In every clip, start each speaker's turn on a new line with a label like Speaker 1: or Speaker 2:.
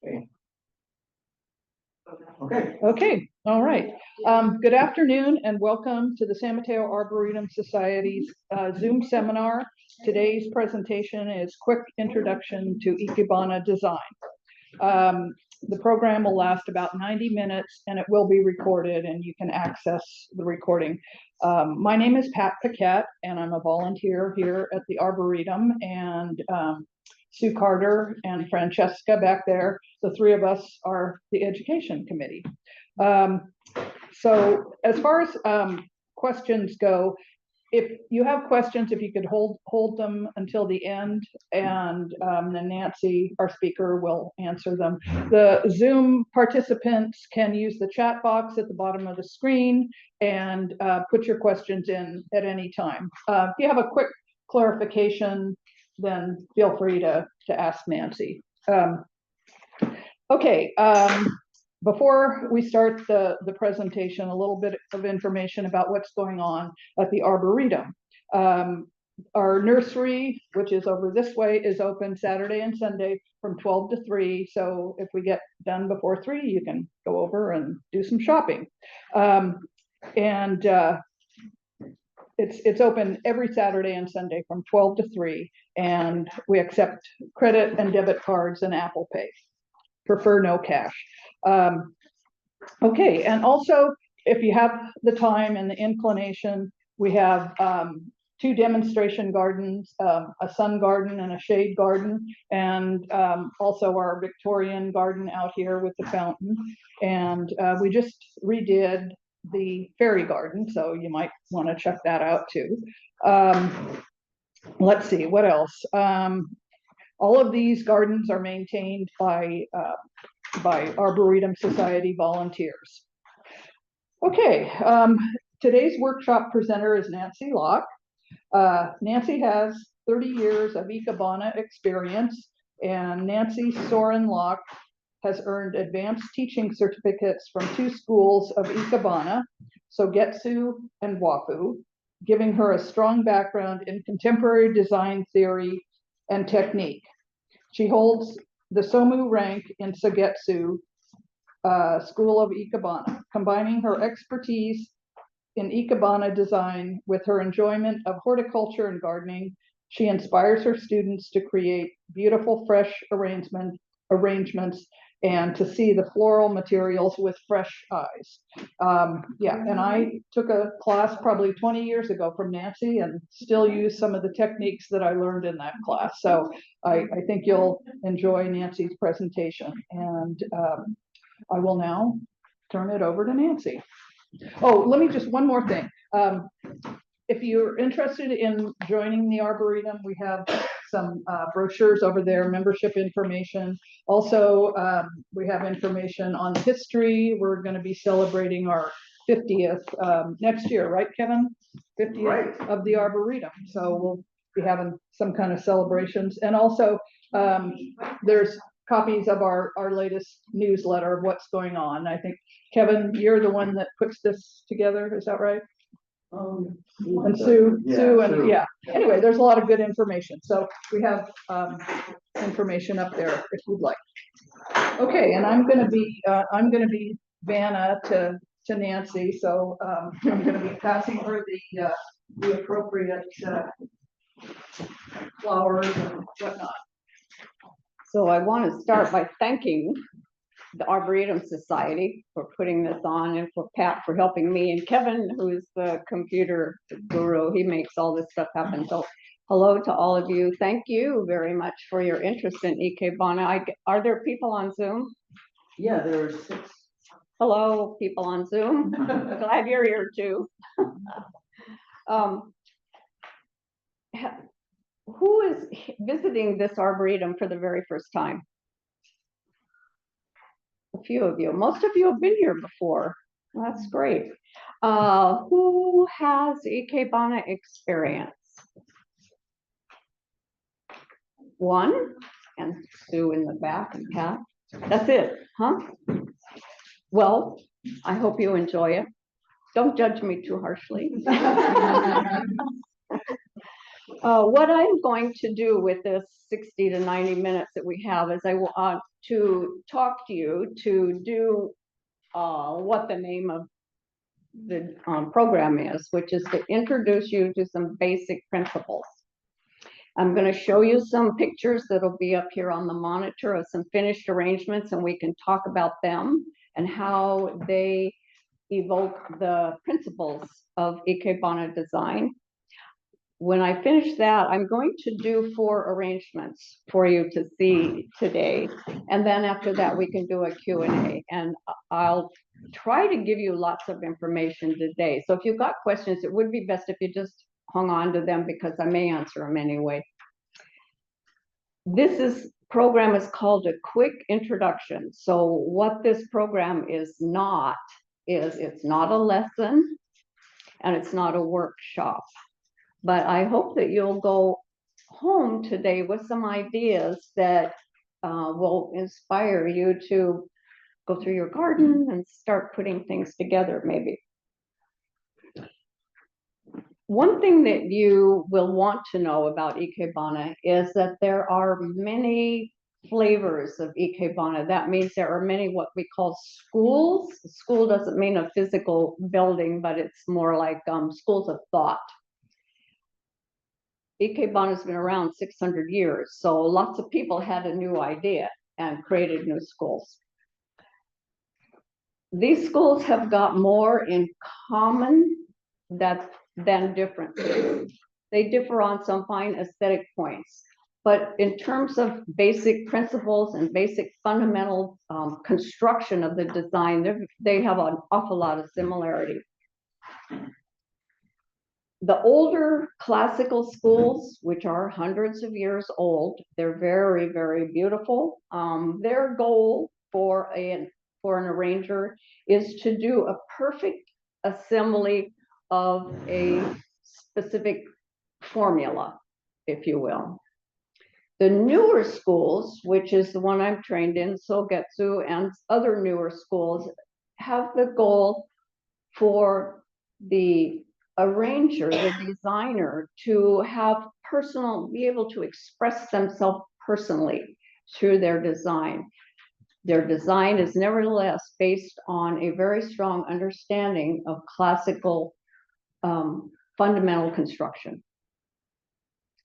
Speaker 1: Okay.
Speaker 2: Okay, all right. Good afternoon and welcome to the San Mateo Arboretum Society's Zoom seminar. Today's presentation is Quick Introduction to Ikebana Design. The program will last about 90 minutes and it will be recorded and you can access the recording. My name is Pat Paquette and I'm a volunteer here at the Arboretum, and Sue Carter and Francesca back there, the three of us are the education committee. So as far as questions go, if you have questions, if you could hold them until the end, and then Nancy, our speaker, will answer them. The Zoom participants can use the chat box at the bottom of the screen and put your questions in at any time. If you have a quick clarification, then feel free to ask Nancy. Okay, before we start the presentation, a little bit of information about what's going on at the Arboretum. Our nursery, which is over this way, is open Saturday and Sunday from 12 to 3. So if we get done before 3, you can go over and do some shopping. It's open every Saturday and Sunday from 12 to 3, and we accept credit and debit cards and Apple Pay. Prefer no cash. Okay, and also if you have the time and the inclination, we have 2 demonstration gardens, a sun garden and a shade garden, and also our Victorian garden out here with the fountain. And we just redid the fairy garden, so you might want to check that out too. Let's see, what else? All of these gardens are maintained by Arboretum Society volunteers. Okay, today's workshop presenter is Nancy Locke. Nancy has 30 years of Ikebana experience, and Nancy Sorin Locke has earned advanced teaching certificates from 2 schools of Ikebana, Sogetsu and Wafu, giving her a strong background in contemporary design theory and technique. She holds the Somu rank in Sogetsu School of Ikebana, combining her expertise in Ikebana design with her enjoyment of horticulture and gardening. She inspires her students to create beautiful, fresh arrangements and to see the floral materials with fresh eyes. Yeah, and I took a class probably 20 years ago from Nancy and still use some of the techniques that I learned in that class. So I think you'll enjoy Nancy's presentation. And I will now turn it over to Nancy. Oh, let me just, one more thing. If you're interested in joining the Arboretum, we have some brochures over there, membership information. Also, we have information on history. We're going to be celebrating our 50th next year, right, Kevin? 50th right. Of the Arboretum. So we'll be having some kind of celebrations. And also, there's copies of our latest newsletter of what's going on. I think, Kevin, you're the one that puts this together. Is that right? And Sue, and yeah. Anyway, there's a lot of good information. So we have information up there if you'd like. Okay, and I'm going to be Vanna to Nancy. So I'm going to be passing her the appropriate flowers and whatnot.
Speaker 3: So I want to start by thanking the Arboretum Society for putting this on, and for Pat for helping me, and Kevin, who's the computer guru. He makes all this stuff happen. So hello to all of you. Thank you very much for your interest in Ikebana. Are there people on Zoom?
Speaker 1: Yeah, there are 6.
Speaker 3: Hello, people on Zoom. Glad you're here too. Who is visiting this Arboretum for the very first time? A few of you. Most of you have been here before. That's great. Who has Ikebana experience? 1, and Sue in the back, and Pat. That's it, huh? Well, I hope you enjoy it. Don't judge me too harshly. What I'm going to do with this 60 to 90 minutes that we have is I want to talk to you to do what the name of the program is, which is to introduce you to some basic principles. I'm going to show you some pictures that'll be up here on the monitor of some finished arrangements, and we can talk about them and how they evoke the principles of Ikebana design. When I finish that, I'm going to do 4 arrangements for you to see today. And then after that, we can do a Q&A. And I'll try to give you lots of information today. So if you've got questions, it would be best if you just hung on to them because I may answer them anyway. This program is called a quick introduction. So what this program is not, is it's not a lesson and it's not a workshop. But I hope that you'll go home today with some ideas that will inspire you to go through your garden and start putting things together, maybe. One thing that you will want to know about Ikebana is that there are many flavors of Ikebana. That means there are many what we call schools. School doesn't mean a physical building, but it's more like schools of thought. Ikebana has been around 600 years, so lots of people had a new idea and created new schools. These schools have got more in common than differences. They differ on some fine aesthetic points, but in terms of basic principles and basic fundamental construction of the design, they have an awful lot of similarity. The older classical schools, which are hundreds of years old, they're very, very beautiful. Their goal for an arranger is to do a perfect assembly of a specific formula, if you will. The newer schools, which is the one I'm trained in, Sogetsu and other newer schools, have the goal for the arranger, the designer, to have be able to express themselves personally through their design. Their design is nevertheless based on a very strong understanding of classical fundamental construction.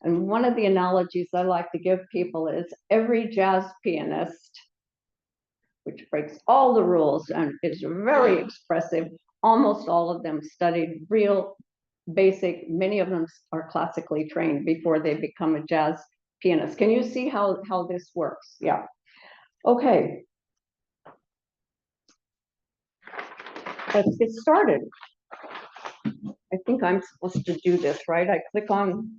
Speaker 3: And one of the analogies I like to give people is every jazz pianist, which breaks all the rules and is very expressive, almost all of them studied real basic, many of them are classically trained before they become a jazz pianist. Can you see how this works? Yeah. Okay. Let's get started. I think I'm supposed to do this, right? I click on.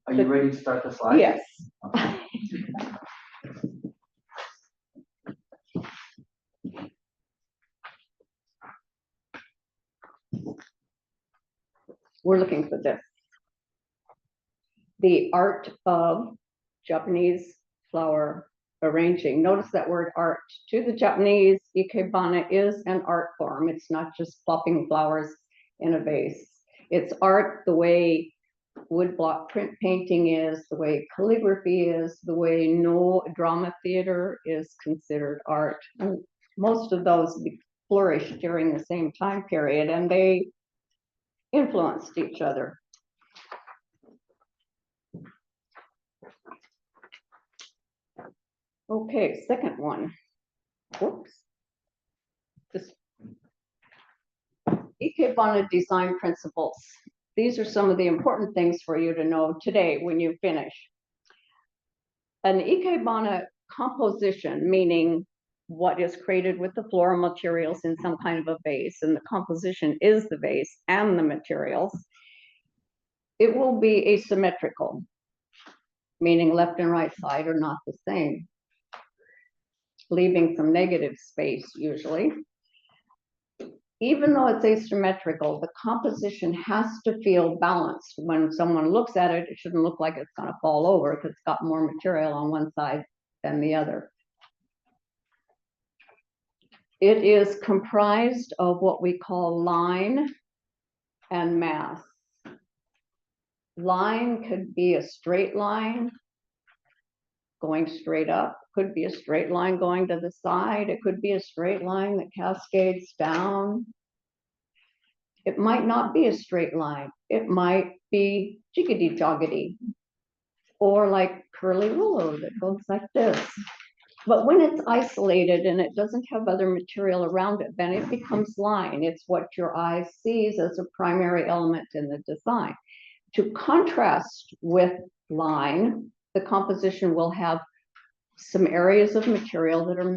Speaker 1: Are you ready to start the slide?
Speaker 3: Yes.
Speaker 1: Okay.
Speaker 3: We're looking for this. The art of Japanese flower arranging. Notice that word art. To the Japanese, Ikebana is an art form. It's not just plopping flowers in a vase. It's art the way woodblock print painting is, the way calligraphy is, the way no drama theater is considered art. And most of those flourished during the same time period, and they influenced each other. Okay, second one. Whoops. This Ikebana design principles. These are some of the important things for you to know today when you finish. An Ikebana composition, meaning what is created with the floral materials in some kind of a vase, and the composition is the vase and the materials. It will be asymmetrical, meaning left and right side are not the same, leaving some negative space usually. Even though it's asymmetrical, the composition has to feel balanced. When someone looks at it, it shouldn't look like it's going to fall over because it's got more material on one side than the other. It is comprised of what we call line and mass. line could be a straight line going straight up, could be a straight line going to the side, it could be a straight line that cascades down. It might not be a straight line. It might be jiggity joggity, or like curly willow that goes like this. But when it's isolated and it doesn't have other material around it, then it becomes line. It's what your eye sees as a primary element in the design. To contrast with line, the composition will have some areas of material that are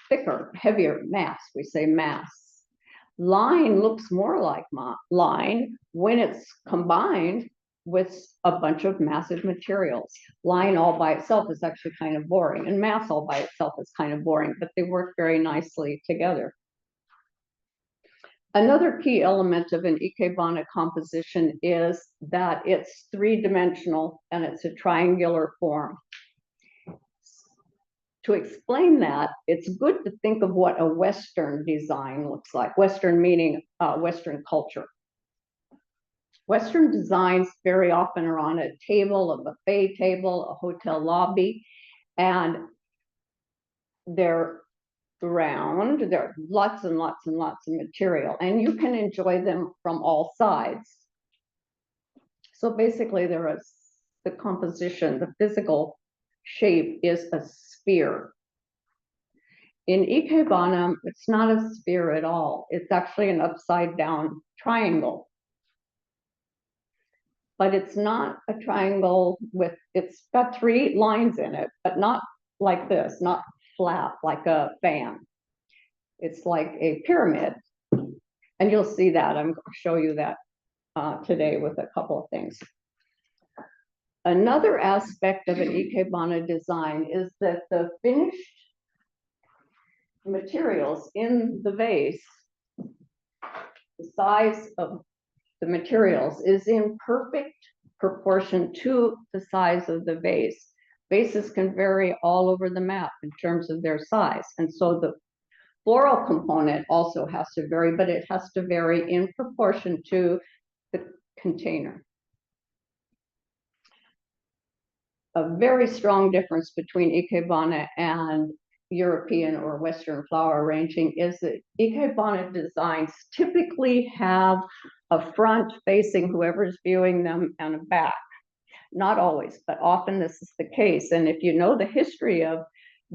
Speaker 3: thicker, heavier, mass. We say mass. Line looks more like line when it's combined with a bunch of massive materials. Line all by itself is actually kind of boring, and mass all by itself is kind of boring, but they work very nicely together. Another key element of an Ikebana composition is that it's three-dimensional and it's a triangular form. To explain that, it's good to think of what a Western design looks like. Western meaning Western culture. Western designs very often are on a table, a buffet table, a hotel lobby, and they're round. There are lots and lots and lots of material, and you can enjoy them from all sides. So basically, the composition, the physical shape is a sphere. In Ikebana, it's not a sphere at all. It's actually an upside down triangle. But it's not a triangle it's got three lines in it, but not like this, not flat like a fan. It's like a pyramid. And you'll see that. I'm going to show you that today with a couple of things. Another aspect of an Ikebana design is that the finished materials in the vase, the size of the materials is in perfect proportion to the size of the vase. Vases can vary all over the map in terms of their size. And so the floral component also has to vary, but it has to vary in proportion to the container. A very strong difference between Ikebana and European or Western flower arranging is that Ikebana designs typically have a front facing whoever's viewing them and a back. Not always, but often this is the case. And if you know the history of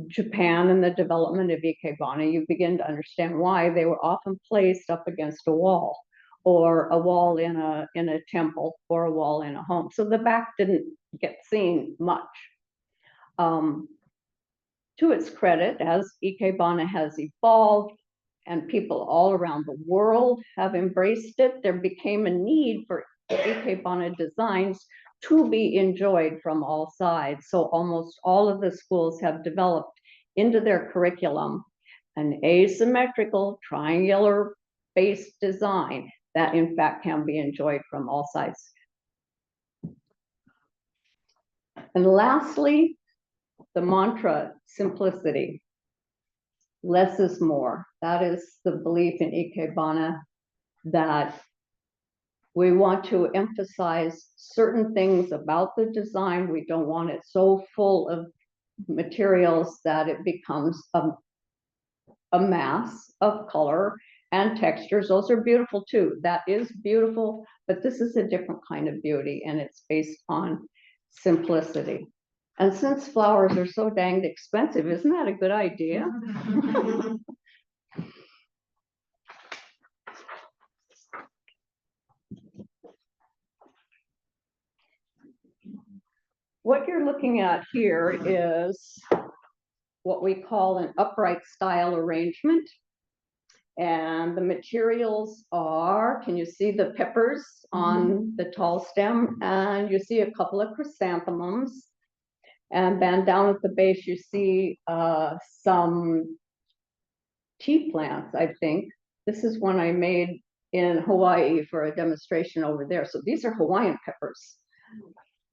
Speaker 3: Japan and the development of Ikebana, you begin to understand why they were often placed up against a wall, or a wall in a temple, or a wall in a home. So the back didn't get seen much. To its credit, as Ikebana has evolved and people all around the world have embraced it, there became a need for Ikebana designs to be enjoyed from all sides. So almost all of the schools have developed into their curriculum an asymmetrical, triangular-based design that in fact can be enjoyed from all sides. And lastly, the mantra, simplicity. Less is more. That is the belief in Ikebana, that we want to emphasize certain things about the design. We don't want it so full of materials that it becomes a mass of color and textures. Those are beautiful too. That is beautiful, but this is a different kind of beauty, and it's based on simplicity. And since flowers are so danged expensive, isn't that a good idea? What you're looking at here is what we call an upright style arrangement. And the materials are, can you see the peppers on the tall stem? And you see a couple of chrysanthemums. And then down at the base, you see some tea plants, I think. This is one I made in Hawaii for a demonstration over there. So these are Hawaiian peppers.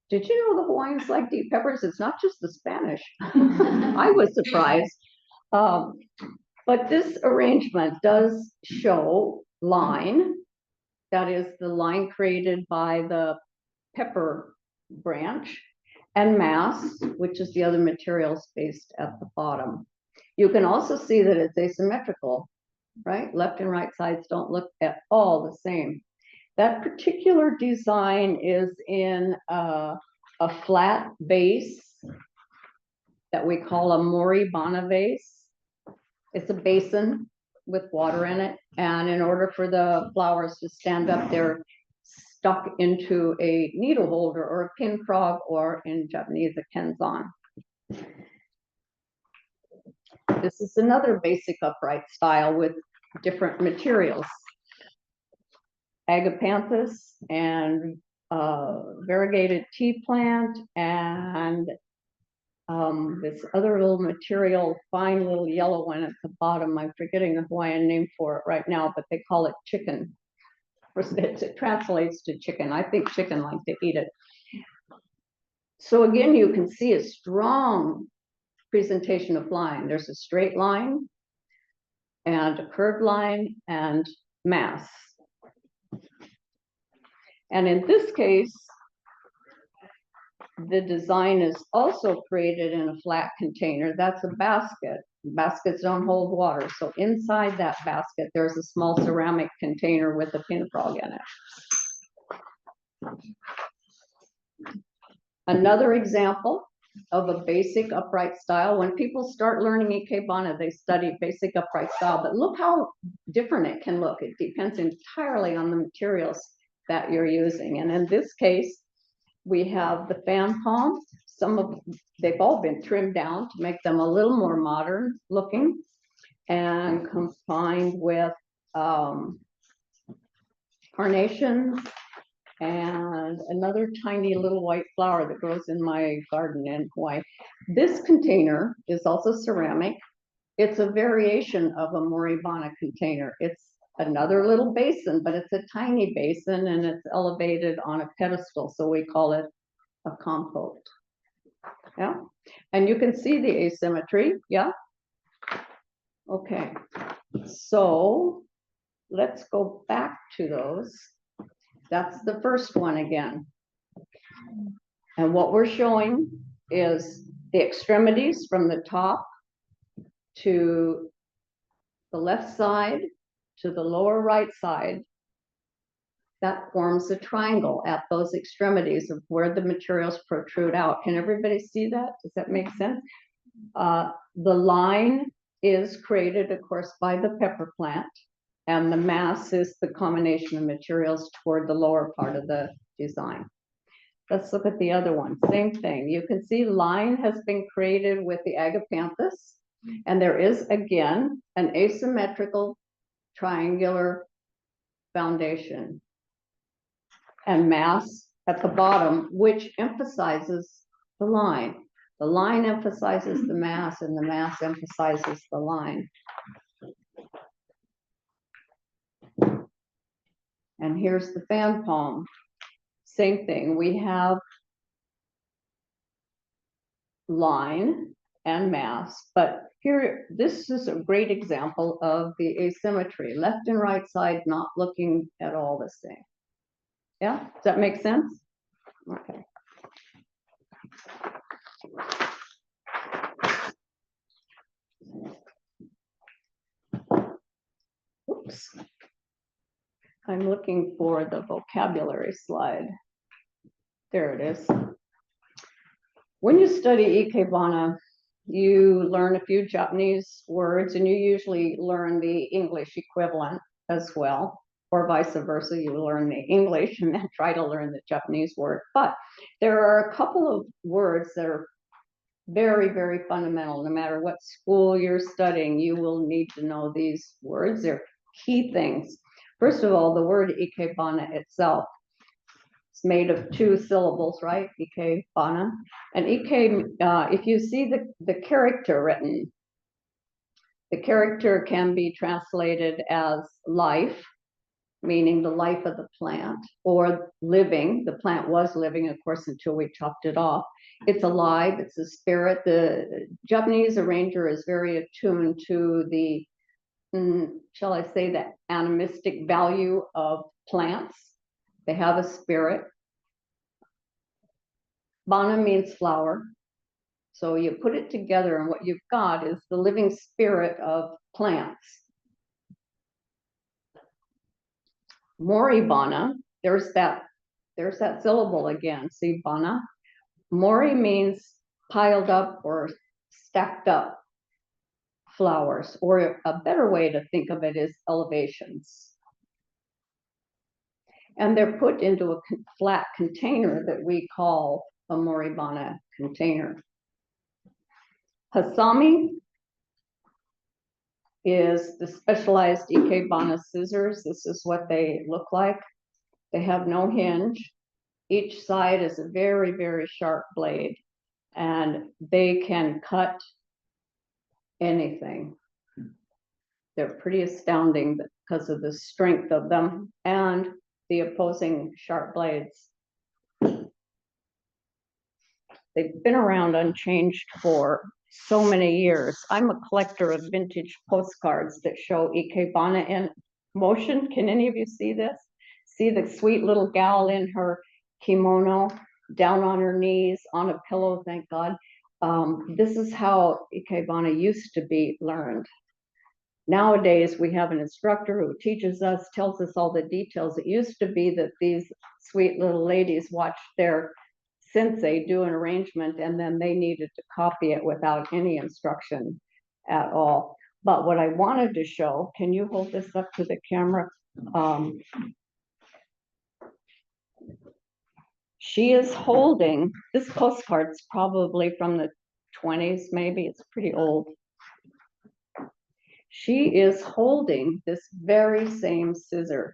Speaker 3: Did you know the Hawaiians like to eat peppers? It's not just the Spanish. I was surprised. But this arrangement does show line. That is the line created by the pepper branch, and mass, which is the other material spaced at the bottom. You can also see that it's asymmetrical, right? Left and right sides don't look at all the same. That particular design is in a flat vase that we call a moribana vase. It's a basin with water in it, and in order for the flowers to stand up, they're stuck into a needle holder or a pin frog, or in Japanese, a kenzan. This is another basic upright style with different materials. Agapanthus and variegated tea plant, and this other little material, fine little yellow one at the bottom. I'm forgetting the Hawaiian name for it right now, but they call it chicken. It translates to chicken. I think chicken like to eat it. So again, you can see a strong presentation of line. There's a straight line and a curved line and mass. And in this case, the design is also created in a flat container. That's a basket. Baskets don't hold water. So inside that basket, there's a small ceramic container with a pin frog in it. Another example of a basic upright style. When people start learning Ikebana, they study basic upright style, but look how different it can look. It depends entirely on the materials that you're using. And in this case, we have the fan palms. They've all been trimmed down to make them a little more modern looking, and combined with carnations and another tiny little white flower that grows in my garden in Hawaii. This container is also ceramic. It's a variation of a moribana container. It's another little basin, but it's a tiny basin and it's elevated on a pedestal, so we call it a compote. Yeah, and you can see the asymmetry. Yeah. Okay, so let's go back to those. That's the first one again. And what we're showing is the extremities from the top to the left side to the lower right side. That forms a triangle at those extremities of where the materials protrude out. Can everybody see that? Does that make sense? The line is created, of course, by the pepper plant, and the mass is the combination of materials toward the lower part of the design. Let's look at the other one. Same thing. You can see line has been created with the agapanthus, and there is, again, an asymmetrical triangular foundation and mass at the bottom, which emphasizes the line. The line emphasizes the mass, and the mass emphasizes the line. And here's the fan palm. Same thing. We have line and mass, but here, this is a great example of the asymmetry. Left and right side not looking at all the same. Yeah, does that make sense? Okay. Oops. I'm looking for the vocabulary slide. There it is. When you study Ikebana, you learn a few Japanese words, and you usually learn the English equivalent as well, or vice versa. You learn the English and then try to learn the Japanese word. But there are a couple of words that are very, very fundamental. No matter what school you're studying, you will need to know these words. They're key things. First of all, the word Ikebana itself. It's made of 2 syllables, right? Ikebana. And Ike, if you see the character written, the character can be translated as life, meaning the life of the plant, or living. The plant was living, of course, until we chopped it off. It's alive, it's a spirit. The Japanese arranger is very attuned to the, shall I say, the animistic value of plants. They have a spirit. Bana means flower. So you put it together, and what you've got is the living spirit of plants. Moribana, there's that syllable again. See, bana. Mori means piled up or stacked up flowers, or a better way to think of it is elevations. And they're put into a flat container that we call a moribana container. Hasami is the specialized Ikebana scissors. This is what they look like. They have no hinge. Each side is a very, very sharp blade, and they can cut anything. They're pretty astounding because of the strength of them and the opposing sharp blades. They've been around unchanged for so many years. I'm a collector of vintage postcards that show Ikebana in motion. Can any of you see this? See the sweet little gal in her kimono, down on her knees, on a pillow, thank God. This is how Ikebana used to be learned. Nowadays, we have an instructor who teaches us, tells us all the details. It used to be that these sweet little ladies watched their sensei do an arrangement, and then they needed to copy it without any instruction at all. But what I wanted to show, can you hold this up to the camera? She is holding, this postcard's probably from the 20s, maybe, it's pretty old. She is holding this very same scissor.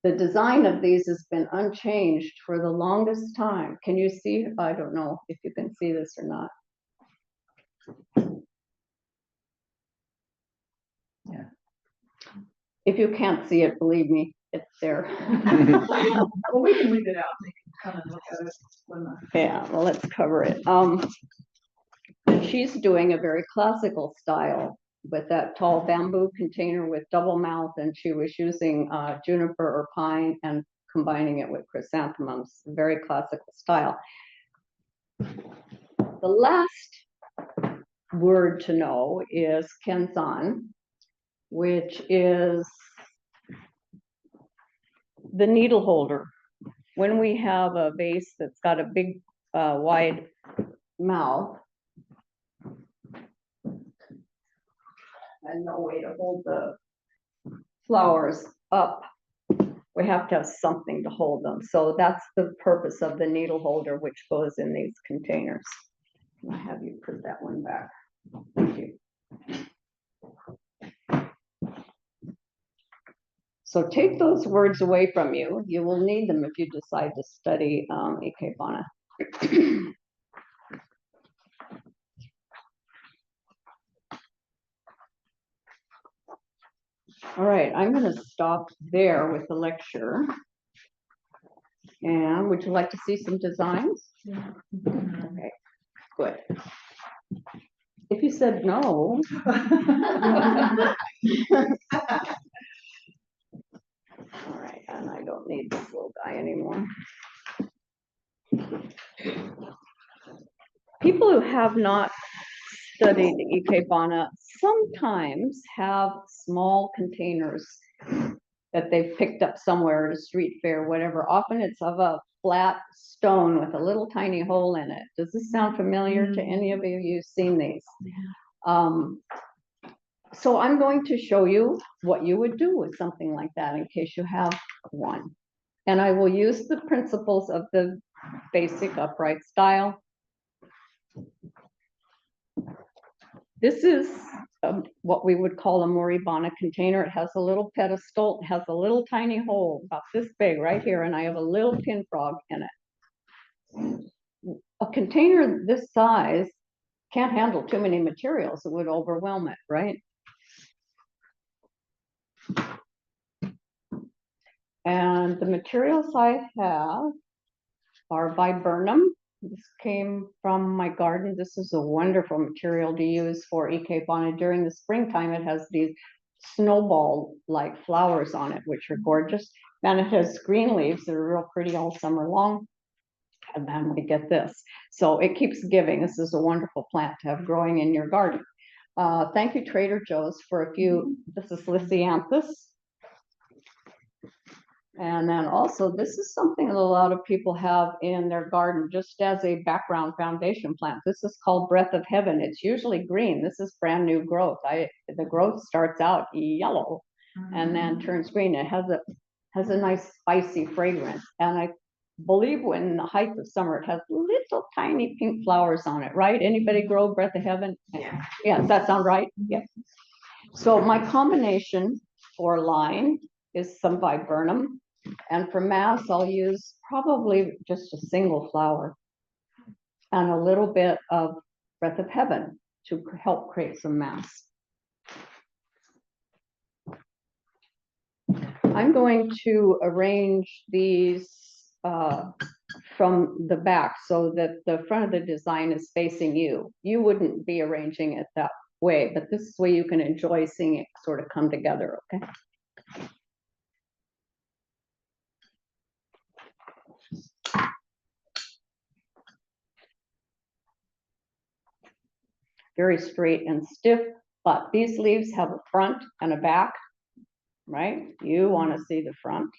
Speaker 3: The design of these has been unchanged for the longest time. Can you see? I don't know if you can see this or not.
Speaker 1: Yeah.
Speaker 3: If you can't see it, believe me, it's there.
Speaker 2: Well, we can read it out. They can come and look at it when
Speaker 3: Yeah, well, let's cover it. She's doing a very classical style with that tall bamboo container with double mouth, and she was using juniper or pine and combining it with chrysanthemums, very classical style. The last word to know is kenzan, which is the needle holder. When we have a vase that's got a big, wide mouth, and no way to hold the flowers up, we have to have something to hold them. So that's the purpose of the needle holder, which goes in these containers. I'll have you put that one back. Thank you. So take those words away from you. You will need them if you decide to study Ikebana. All right, I'm going to stop there with the lecture. And would you like to see some designs? Yeah. Okay, good. If you said no. All right, and I don't need this little guy anymore. People who have not studied Ikebana sometimes have small containers that they've picked up somewhere at a street fair, whatever. Often it's of a flat stone with a little tiny hole in it. Does this sound familiar to any of you? You've seen these. So I'm going to show you what you would do with something like that in case you have one. And I will use the principles of the basic upright style. This is what we would call a moribana container. It has a little pedestal, it has a little tiny hole about this big right here, and I have a little pin frog in it. A container this size can't handle too many materials. It would overwhelm it, right? And the materials I have are viburnum. This came from my garden. This is a wonderful material to use for Ikebana. During the springtime, it has these snowball-like flowers on it, which are gorgeous. And it has green leaves that are real pretty all summer long. And then we get this. So it keeps giving. This is a wonderful plant to have growing in your garden. Thank you, Trader Joe's, for a few. This is Lysianthus. And then also, this is something that a lot of people have in their garden just as a background foundation plant. This is called Breath of Heaven. It's usually green. This is brand new growth. The growth starts out yellow and then turns green. It has a nice spicy fragrance. And I believe when in the height of summer, it has little tiny pink flowers on it, right? Anybody grow Breath of Heaven?
Speaker 1: Yeah.
Speaker 3: Yeah, does that sound right? Yeah. So my combination for line is some viburnum. And for mass, I'll use probably just a single flower and a little bit of Breath of Heaven to help create some mass. I'm going to arrange these from the back so that the front of the design is facing you. You wouldn't be arranging it that way, but this is where you can enjoy seeing it sort of come together, okay? Very straight and stiff, but these leaves have a front and a back, right? You want to see the front.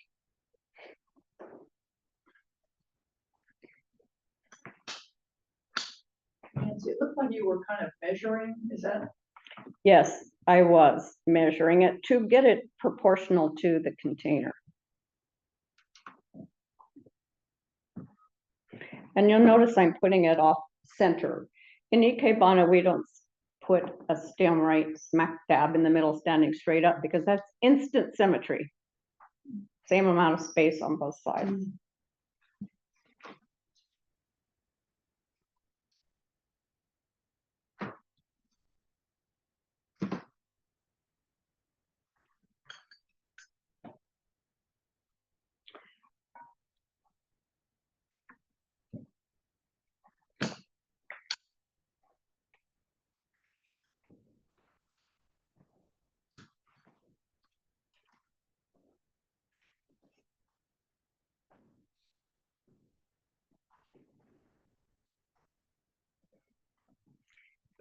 Speaker 2: Nancy, it looked like you were kind of measuring, is that?
Speaker 3: Yes, I was measuring it to get it proportional to the container. And you'll notice I'm putting it off center. In Ikebana, we don't put a stem right smack dab in the middle standing straight up because that's instant symmetry. Same amount of space on both sides.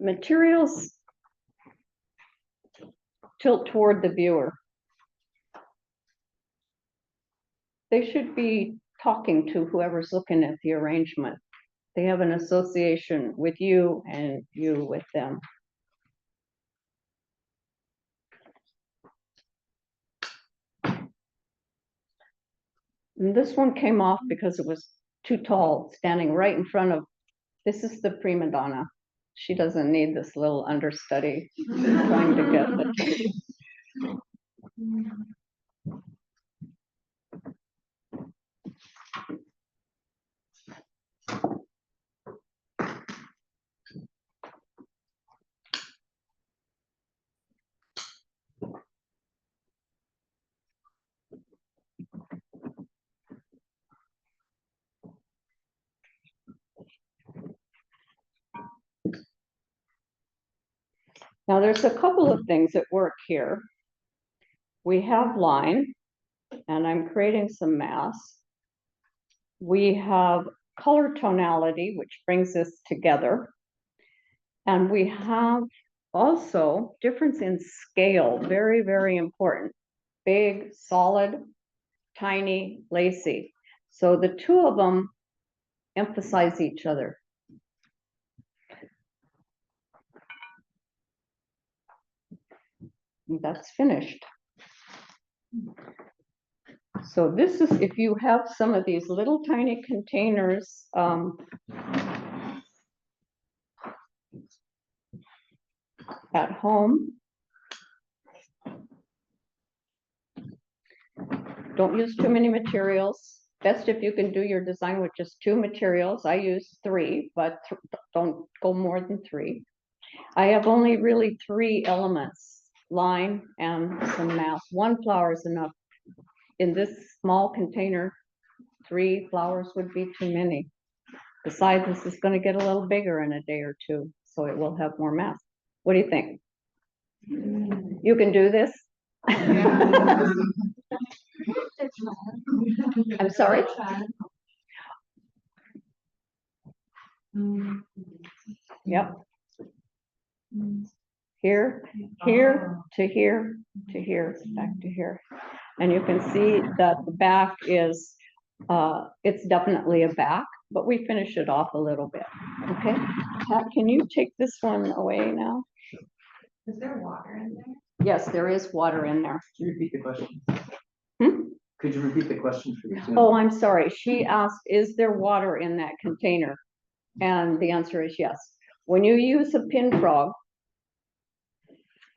Speaker 3: Materials tilt toward the viewer. They should be talking to whoever's looking at the arrangement. They have an association with you and you with them. And this one came off because it was too tall, standing right in front of, this is the prima donna. She doesn't need this little understudy trying to get the. Now there's a couple of things at work here. We have line, and I'm creating some mass. We have color tonality, which brings us together. And we have also difference in scale, very, very important. Big, solid, tiny, lacy. So the two of them emphasize each other. And that's finished. So this is, if you have some of these little tiny containers, at home, don't use too many materials. Best if you can do your design with just 2 materials. I use 3, but don't go more than 3. I have only really 3 elements, line and some mass. 1 flower is enough. In this small container, 3 flowers would be too many. Besides, this is going to get a little bigger in a day or 2, so it will have more mass. What do you think? You can do this? I'm sorry? Yep. Here, here, to here, to here, back to here. And you can see that the back is, it's definitely a back, but we finish it off a little bit, okay? Pat, can you take this one away now?
Speaker 4: Is there water in there?
Speaker 3: Yes, there is water in there.
Speaker 1: Could you repeat the question?
Speaker 3: Hmm?
Speaker 1: Could you repeat the question for the Zoom?
Speaker 3: Oh, I'm sorry. She asked, is there water in that container? And the answer is yes. When you use a pin frog,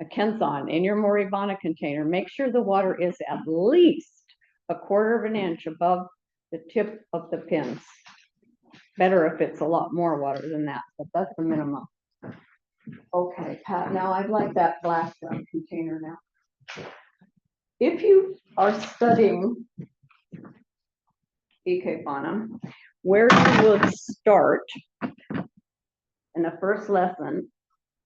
Speaker 3: a Kenthon in your Moribana container, make sure the water is at least 1/4 of an inch above the tip of the pins. Better if it's a lot more water than that, but that's the minimum. Okay, Pat, now I'd like that black container now. If you are studying Ikebana, where you would start in the first lesson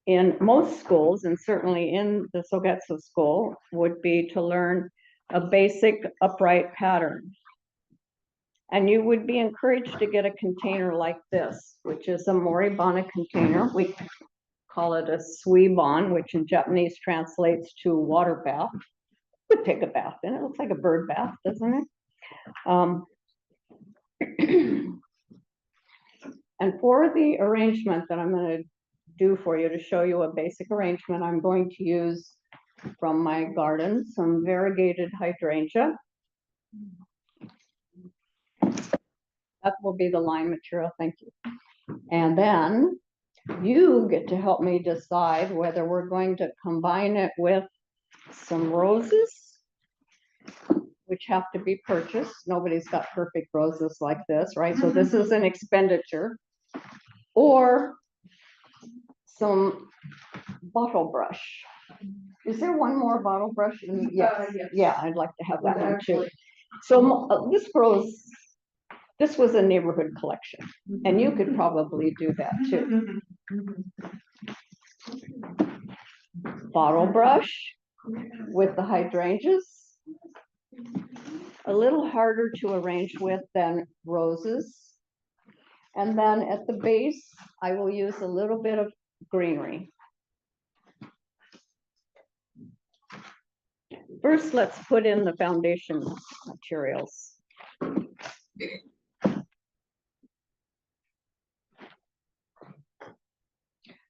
Speaker 3: in most schools, and certainly in the Sogetsu school, would be to learn a basic upright pattern. And you would be encouraged to get a container like this, which is a Moribana container. We call it a suibon, which in Japanese translates to water bath. You could take a bath in it. It looks like a bird bath, doesn't it? And for the arrangement that I'm going to do for you to show you a basic arrangement, I'm going to use from my garden some variegated hydrangea. That will be the line material, thank you. And then you get to help me decide whether we're going to combine it with some roses, which have to be purchased. Nobody's got perfect roses like this, right? So this is an expenditure. Or some bottle brush. Is there one more bottle brush? Yes.
Speaker 4: Yes.
Speaker 3: Yeah, I'd like to have that one too. So this was a neighborhood collection, and you could probably do that too. Bottle brush with the hydrangeas. A little harder to arrange with than roses. And then at the base, I will use a little bit of greenery. First, let's put in the foundation materials.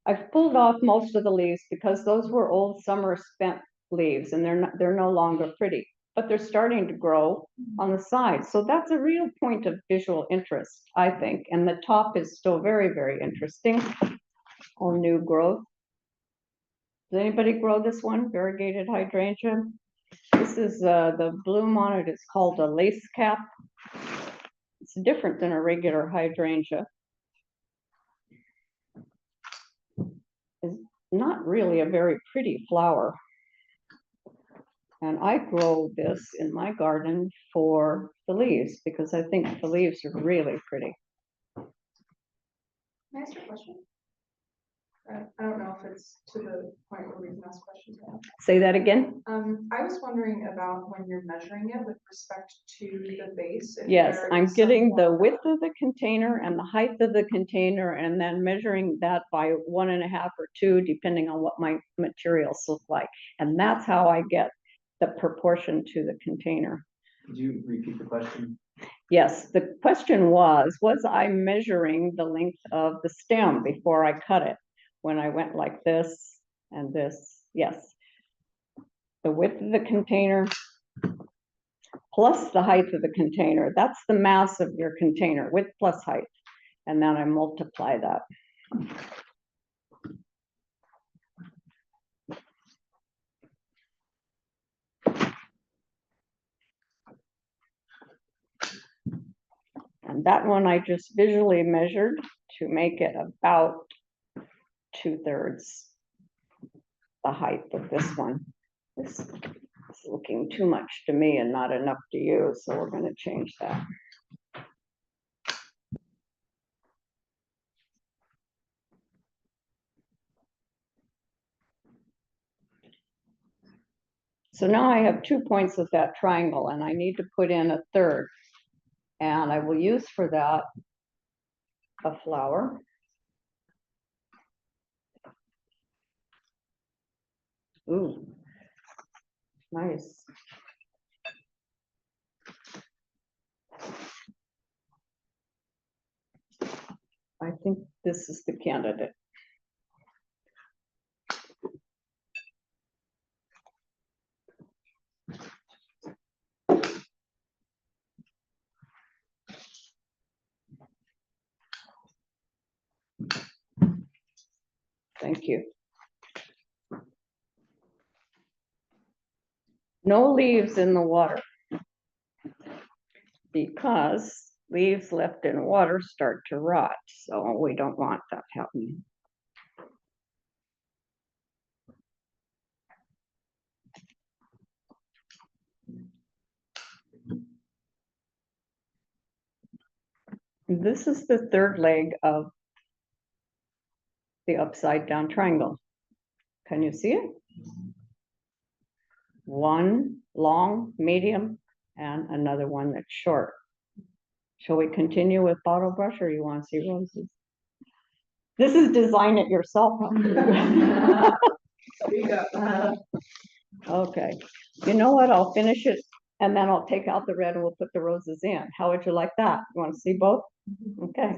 Speaker 3: I've pulled off most of the leaves because those were old summer spent leaves and they're no longer pretty, but they're starting to grow on the sides. So that's a real point of visual interest, I think. And the top is still very, very interesting. All new growth. Does anybody grow this one, variegated hydrangea? This is the bloom on it is called a lace cap. It's different than a regular hydrangea. It's not really a very pretty flower. And I grow this in my garden for the leaves because I think the leaves are really pretty.
Speaker 4: Can I ask you a question? I don't know if it's to the point where we can ask questions now.
Speaker 3: Say that again?
Speaker 4: I was wondering about when you're measuring it with respect to the base. if
Speaker 3: Yes,
Speaker 4: there
Speaker 3: I'm
Speaker 4: is
Speaker 3: getting
Speaker 4: some
Speaker 3: the
Speaker 4: water.
Speaker 3: width of the container and the height of the container and then measuring that by 1.5 or 2, depending on what my materials look like. And that's how I get the proportion to the container.
Speaker 1: Could you repeat the question?
Speaker 3: Yes, the question was I measuring the length of the stem before I cut it? When I went like this and this, yes. The width of the container plus the height of the container, that's the mass of your container, width plus height. And then I multiply that. And that one I just visually measured to make it about 2/3 the height of this one. This is looking too much to me and not enough to you, so we're going to change that. So now I have 2 points of that triangle and I need to put in a third. And I will use for that a flower. Ooh, nice. I think this is the candidate. Thank you. No leaves in the water, because leaves left in water start to rot, so we don't want that happening. This is the third leg of the upside down triangle. Can you see it? One long, medium, and another one that's short. Shall we continue with bottle brush, or you want to see roses? This is design it yourself. Okay, you know what? I'll finish it and then I'll take out the red and we'll put the roses in. How would you like that? You want to see both? Okay.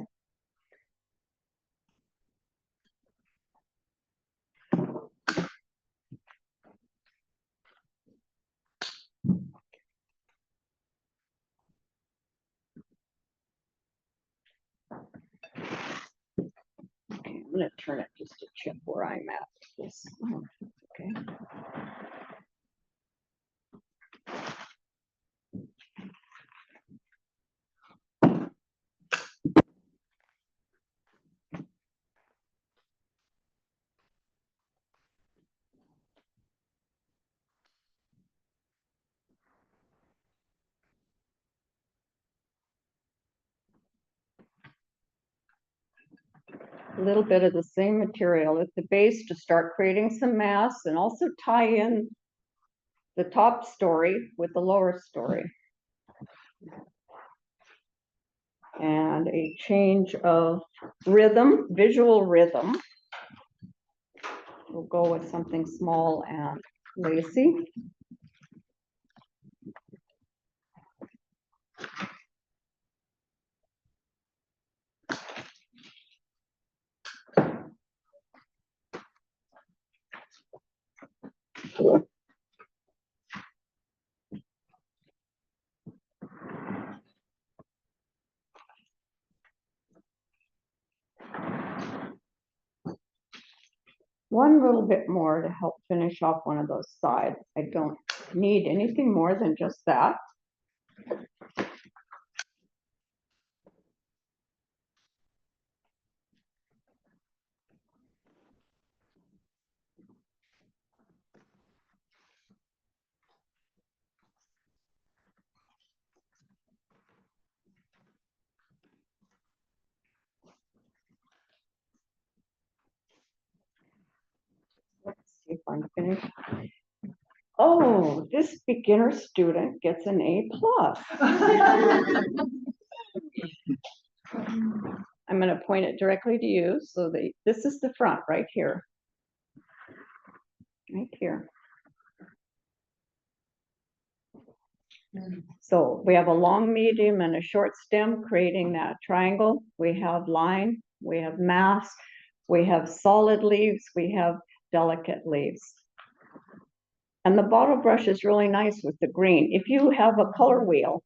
Speaker 3: Okay, I'm gonna turn it just to check where I'm at. This, oh, okay. A little bit of the same material at the base to start creating some mass and also tie in the top story with the lower story. And a change of rhythm, visual rhythm. We'll go with something small and lacy. One little bit more to help finish off one of those sides. I don't need anything more than just that. Let's see if I'm finished. Oh, this beginner student gets an A+. I'm going to point it directly to you. So this is the front right here. Right here. So we have a long, medium, and a short stem creating that triangle. We have line, we have mass, we have solid leaves, we have delicate leaves. And the bottle brush is really nice with the green. If you have a color wheel,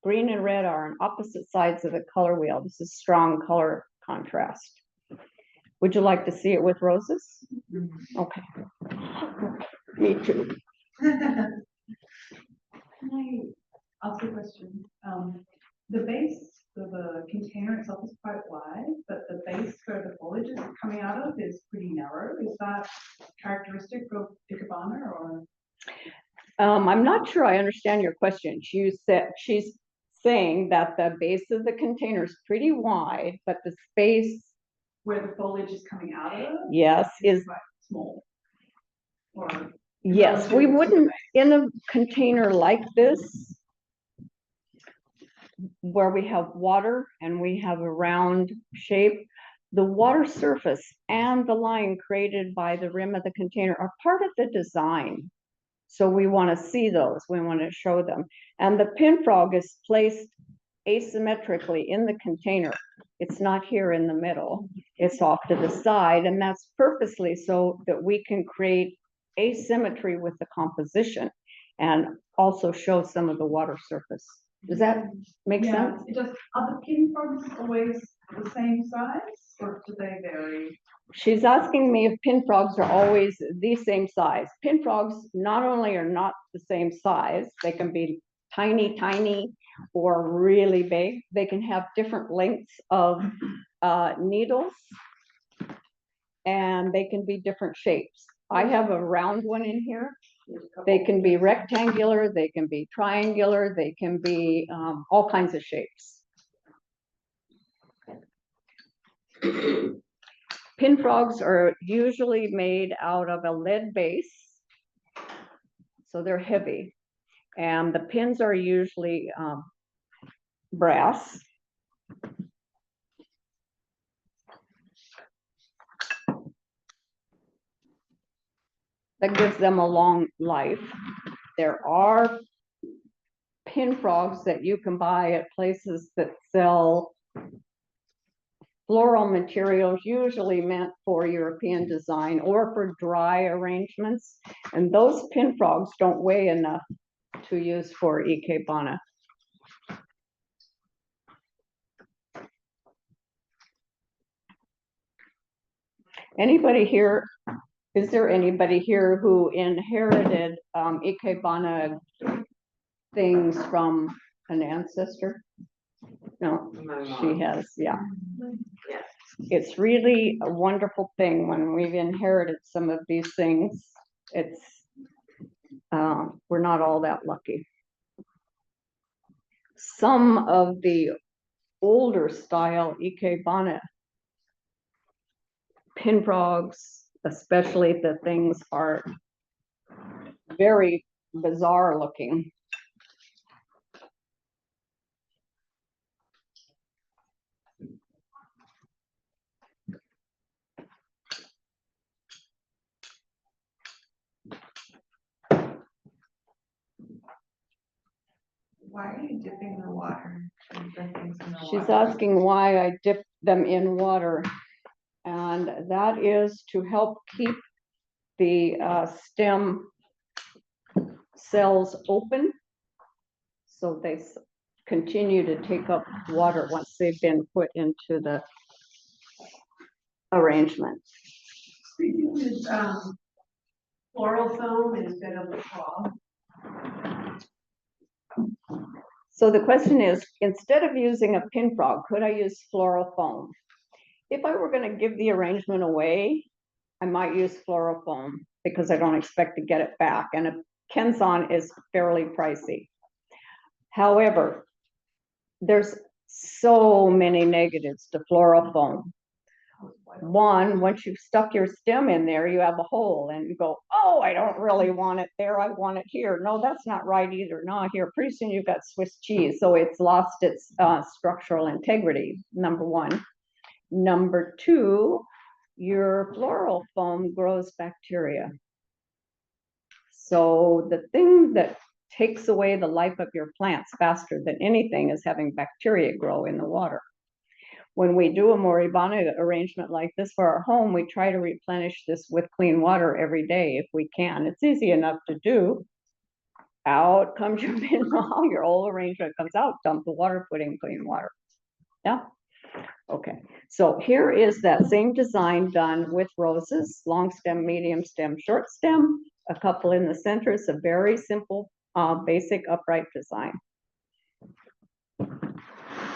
Speaker 3: green and red are on opposite sides of the color wheel. This is strong color contrast. Would you like to see it with roses? Okay. Me too.
Speaker 5: Can I ask a question? The base of the container itself is quite wide, but the base where the foliage is coming out of is pretty narrow. Is that characteristic of Ikebana, or?
Speaker 3: I'm not sure I understand your question. She's saying that the base of the container is pretty wide, but the space
Speaker 5: Where the foliage is coming out of?
Speaker 3: yes, is
Speaker 5: quite small. Or
Speaker 3: yes, we wouldn't in a container like this where we have water and we have a round shape, the water surface and the line created by the rim of the container are part of the design. So we want to see those, we want to show them. And the pin frog is placed asymmetrically in the container. It's not here in the middle, it's off to the side, and that's purposely so that we can create asymmetry with the composition and also show some of the water surface. Does that make
Speaker 5: Yeah,
Speaker 3: sense?
Speaker 5: it does, are the pin frogs always the same size, or do they vary?
Speaker 3: She's asking me if pin frogs are always the same size. Pin frogs not only are not the same size, they can be tiny, tiny, or really big. They can have different lengths of needles, and they can be different shapes. I have a round one in here. They can be rectangular, they can be triangular, they can be all kinds of shapes. Pin frogs are usually made out of a lead base, so they're heavy. And the pins are usually brass. That gives them a long life. There are pin frogs that you can buy at places that sell floral materials, usually meant for European design or for dry arrangements. And those pin frogs don't weigh enough to use for Ikebana. Anybody here, is there anybody here who inherited Ikebana things from an ancestor? No, she has, yeah. It's really a wonderful thing when we've inherited some of these things. It's, we're not all that lucky. Some of the older style Ikebana pin frogs, especially if the things are very bizarre looking.
Speaker 4: Why are you dipping the water?
Speaker 3: She's asking why I dip them in water. And that is to help keep the stem cells open, so they continue to take up water once they've been put into the arrangement.
Speaker 5: We use floral foam instead of the straw.
Speaker 3: So the question is, instead of using a pin frog, could I use floral foam? If I were going to give the arrangement away, I might use floral foam because I don't expect to get it back, and a Kensan is fairly pricey. However, there's so many negatives to floral foam. One, once you've stuck your stem in there, you have a hole and you go, oh, I don't really want it there, I want it here. No, that's not right either. No, here, pretty soon you've got Swiss cheese, so it's lost its structural integrity, number one. Number two, your floral foam grows bacteria. So the thing that takes away the life of your plants faster than anything is having bacteria grow in the water. When we do a Moribana arrangement like this for our home, we try to replenish this with clean water every day if we can. It's easy enough to do. Out comes your mineral, your whole arrangement comes out, dump the water, put in clean water. Yeah. Okay, so here is that same design done with roses, long stem, medium stem, short stem, a couple in the center. It's a very simple, basic upright design.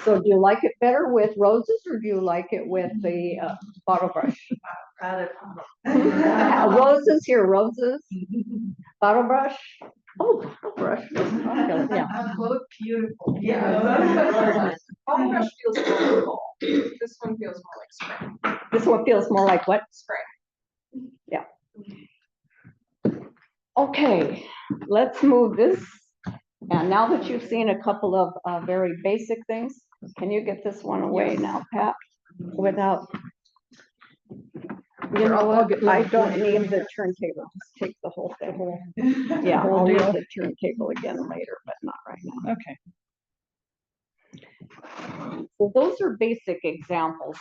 Speaker 3: So do you like it better with roses, or do you like it with the bottle brush? Roses here, roses, bottle brush. Oh, bottle brush. Yeah.
Speaker 4: Both beautiful. Yeah. Bottle brush feels more fall. This one feels more like spring.
Speaker 3: This one feels more like what?
Speaker 4: Spring.
Speaker 3: Yeah. Okay, let's move this. And now that you've seen a couple of very basic things, can you get this one away now, Pat? Without, You know
Speaker 2: I'll
Speaker 3: what,
Speaker 2: get
Speaker 3: I
Speaker 2: that.
Speaker 3: don't need the turntable, just take the whole thing. Yeah,
Speaker 2: whole
Speaker 3: I'll need
Speaker 2: deal.
Speaker 3: the turntable again later, but not right now.
Speaker 2: Okay,
Speaker 3: So those are basic examples.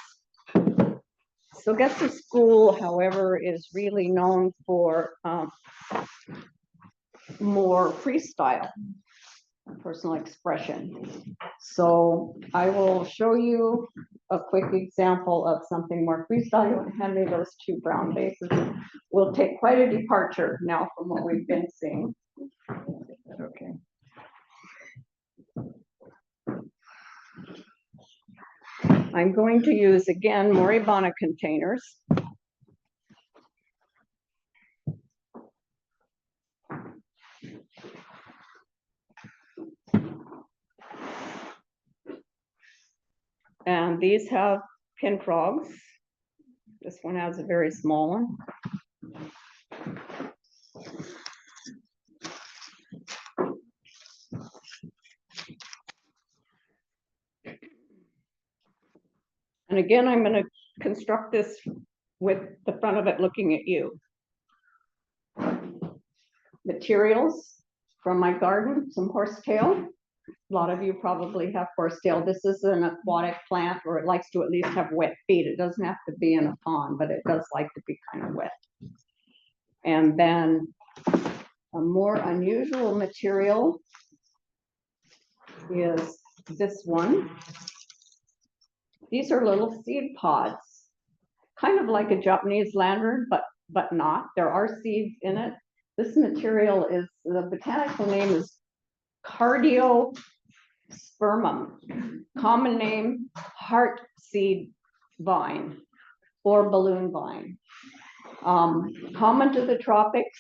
Speaker 3: Sogetsu School, however, is really known for more freestyle, personal expression. So I will show you a quick example of something more freestyle. You want to hand me those two brown vases. We'll take quite a departure now from what we've been seeing.
Speaker 2: okay.
Speaker 3: I'm going to use, again, Moribana containers. And these have pin frogs. This one has a very small one. And again, I'm going to construct this with the front of it looking at you. Materials from my garden, some horsetail. A lot of you probably have horsetail. This is an aquatic plant, or it likes to at least have wet feet. It doesn't have to be in a pond, but it does like to be kind of wet. And then a more unusual material is this one. These are little seed pods, kind of like a Japanese lantern, but not. There are seeds in it. This material is, the botanical name is cardiospermum, common name, heart seed vine or balloon vine. Common to the tropics.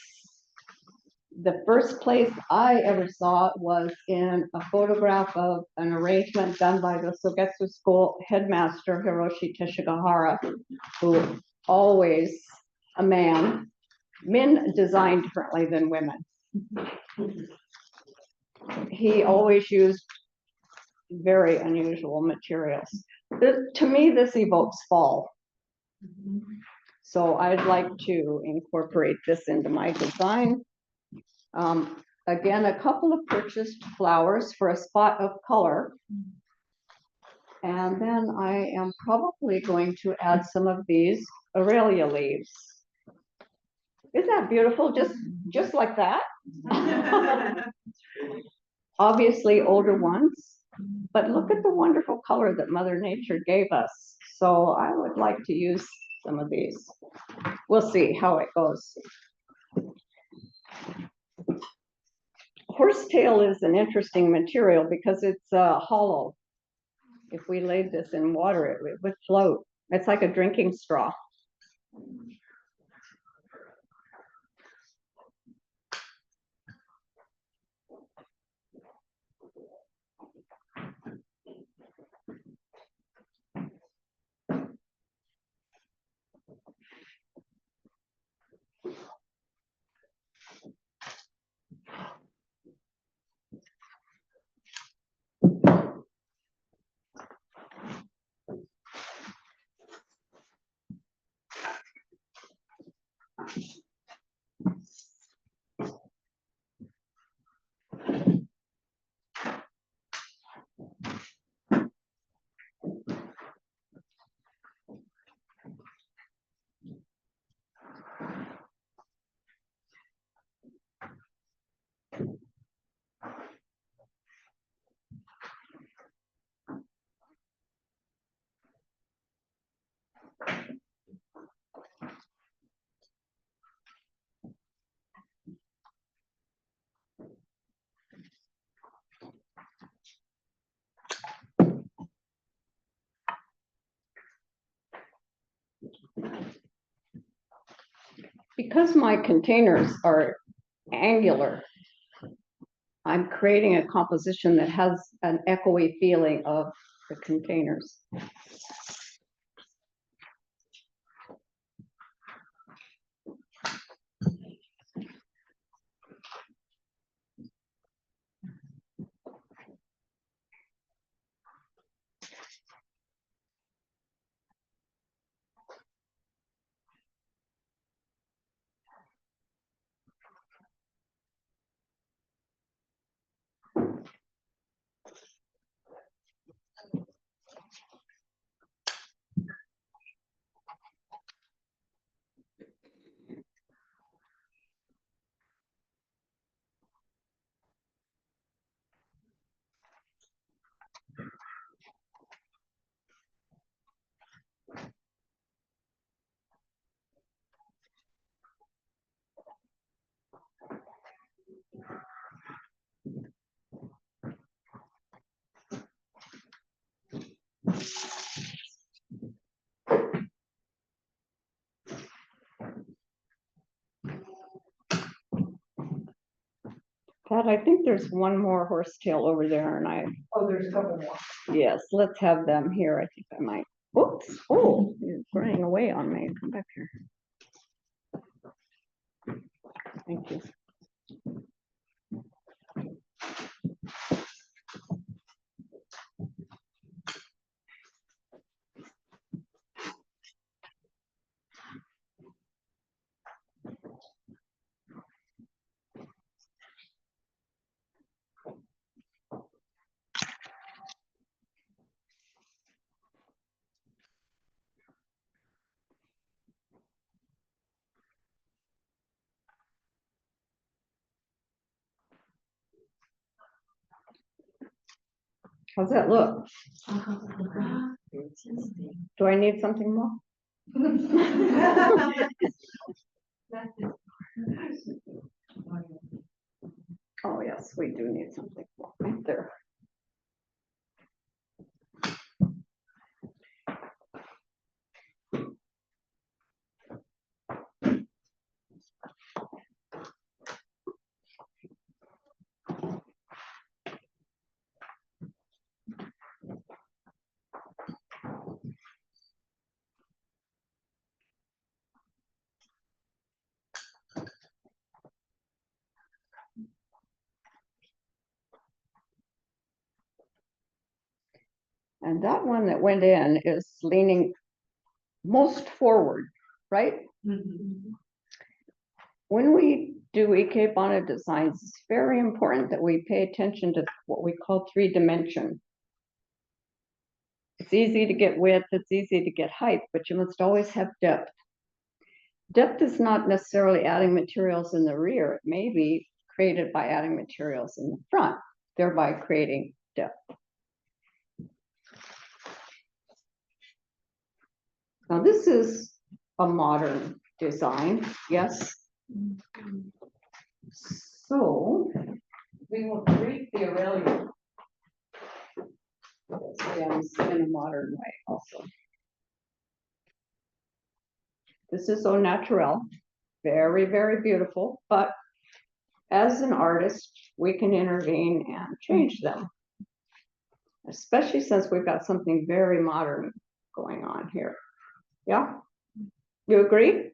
Speaker 3: The first place I ever saw it was in a photograph of an arrangement done by the Sogetsu School headmaster, Hiroshi Teshigahara, who always a man. Men design differently than women. He always used very unusual materials. To me, this evokes fall. So I'd like to incorporate this into my design. Again, a couple of purchased flowers for a spot of color. And then I am probably going to add some of these Aurelia leaves. Isn't that beautiful? Just like that. Obviously older ones, but look at the wonderful color that Mother Nature gave us. So I would like to use some of these. We'll see how it goes. Horsetail is an interesting material because it's hollow. If we laid this in water, it would float. It's like a drinking straw. Because my containers are angular, I'm creating a composition that has an echoey feeling of the containers. Pat, I think there's one more horsetail over there, and
Speaker 2: Oh, there's a couple more.
Speaker 3: yes, let's have them here. I think I might. Oops, oh, you're running away on me. Come back here. Thank you. How's that look? Do I need something more? Oh, yes, we do need something more right there. And that one that went in is leaning most forward, right? When we do Ikebana designs, it's very important that we pay attention to what we call 3-dimension. It's easy to get width, it's easy to get height, but you must always have depth. Depth is not necessarily adding materials in the rear. It may be created by adding materials in the front, thereby creating depth. Now, this is a modern design, yes? So we will treat the Aurelia in a modern way also. This is au naturel, very, very beautiful, but as an artist, we can intervene and change them, especially since we've got something very modern going on here. Yeah? You agree?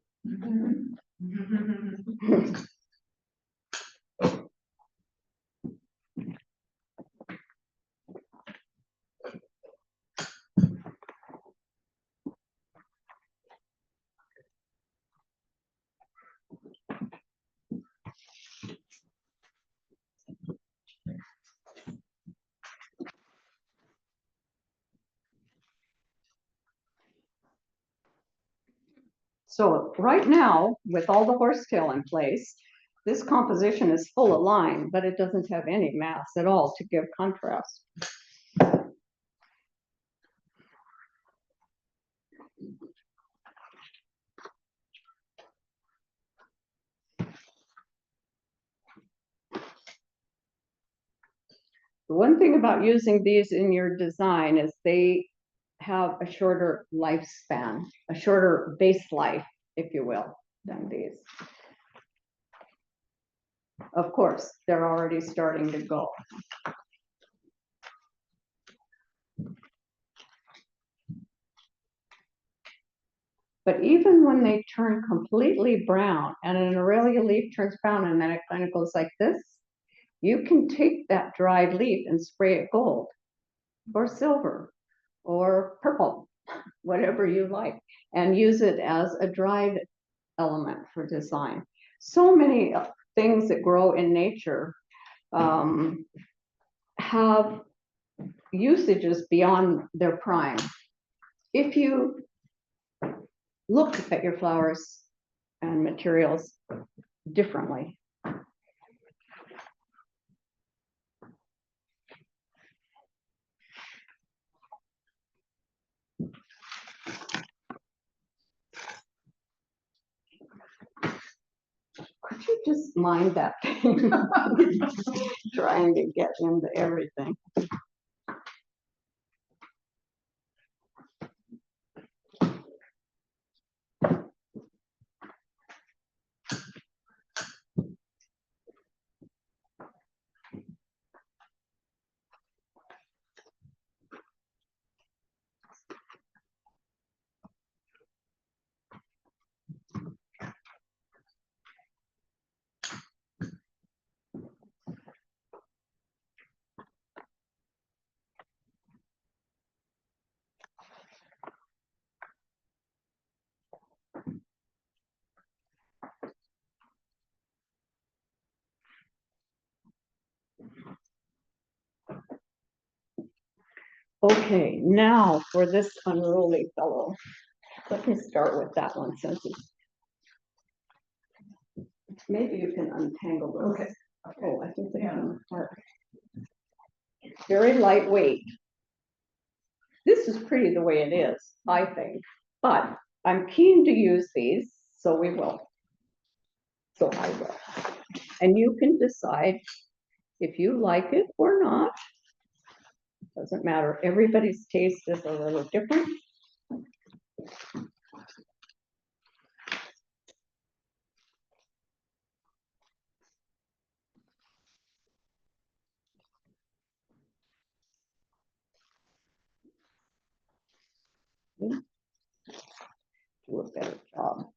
Speaker 3: So right now, with all the horsetail in place, this composition is full of line, but it doesn't have any mass at all to give contrast. The one thing about using these in your design is they have a shorter lifespan, a shorter base life, if you will, than these. Of course, they're already starting to go. But even when they turn completely brown, and an Aurelia leaf turns brown and then it kind of goes like this, you can take that dried leaf and spray it gold or silver or purple, whatever you like, and use it as a dried element for design. So many things that grow in nature have usages beyond their prime. If you look at your flowers and materials differently, could you just mind that thing? Trying to get into everything. Okay, now for this unruly fellow. Let me start with that one since it's. Maybe you can untangle those.
Speaker 2: Okay.
Speaker 3: Oh, I think they come apart. Very lightweight. This is pretty the way it is, I think, but I'm keen to use these, so we will. So I will. And you can decide if you like it or not. Doesn't matter. Everybody's taste is a little different. Do a better job.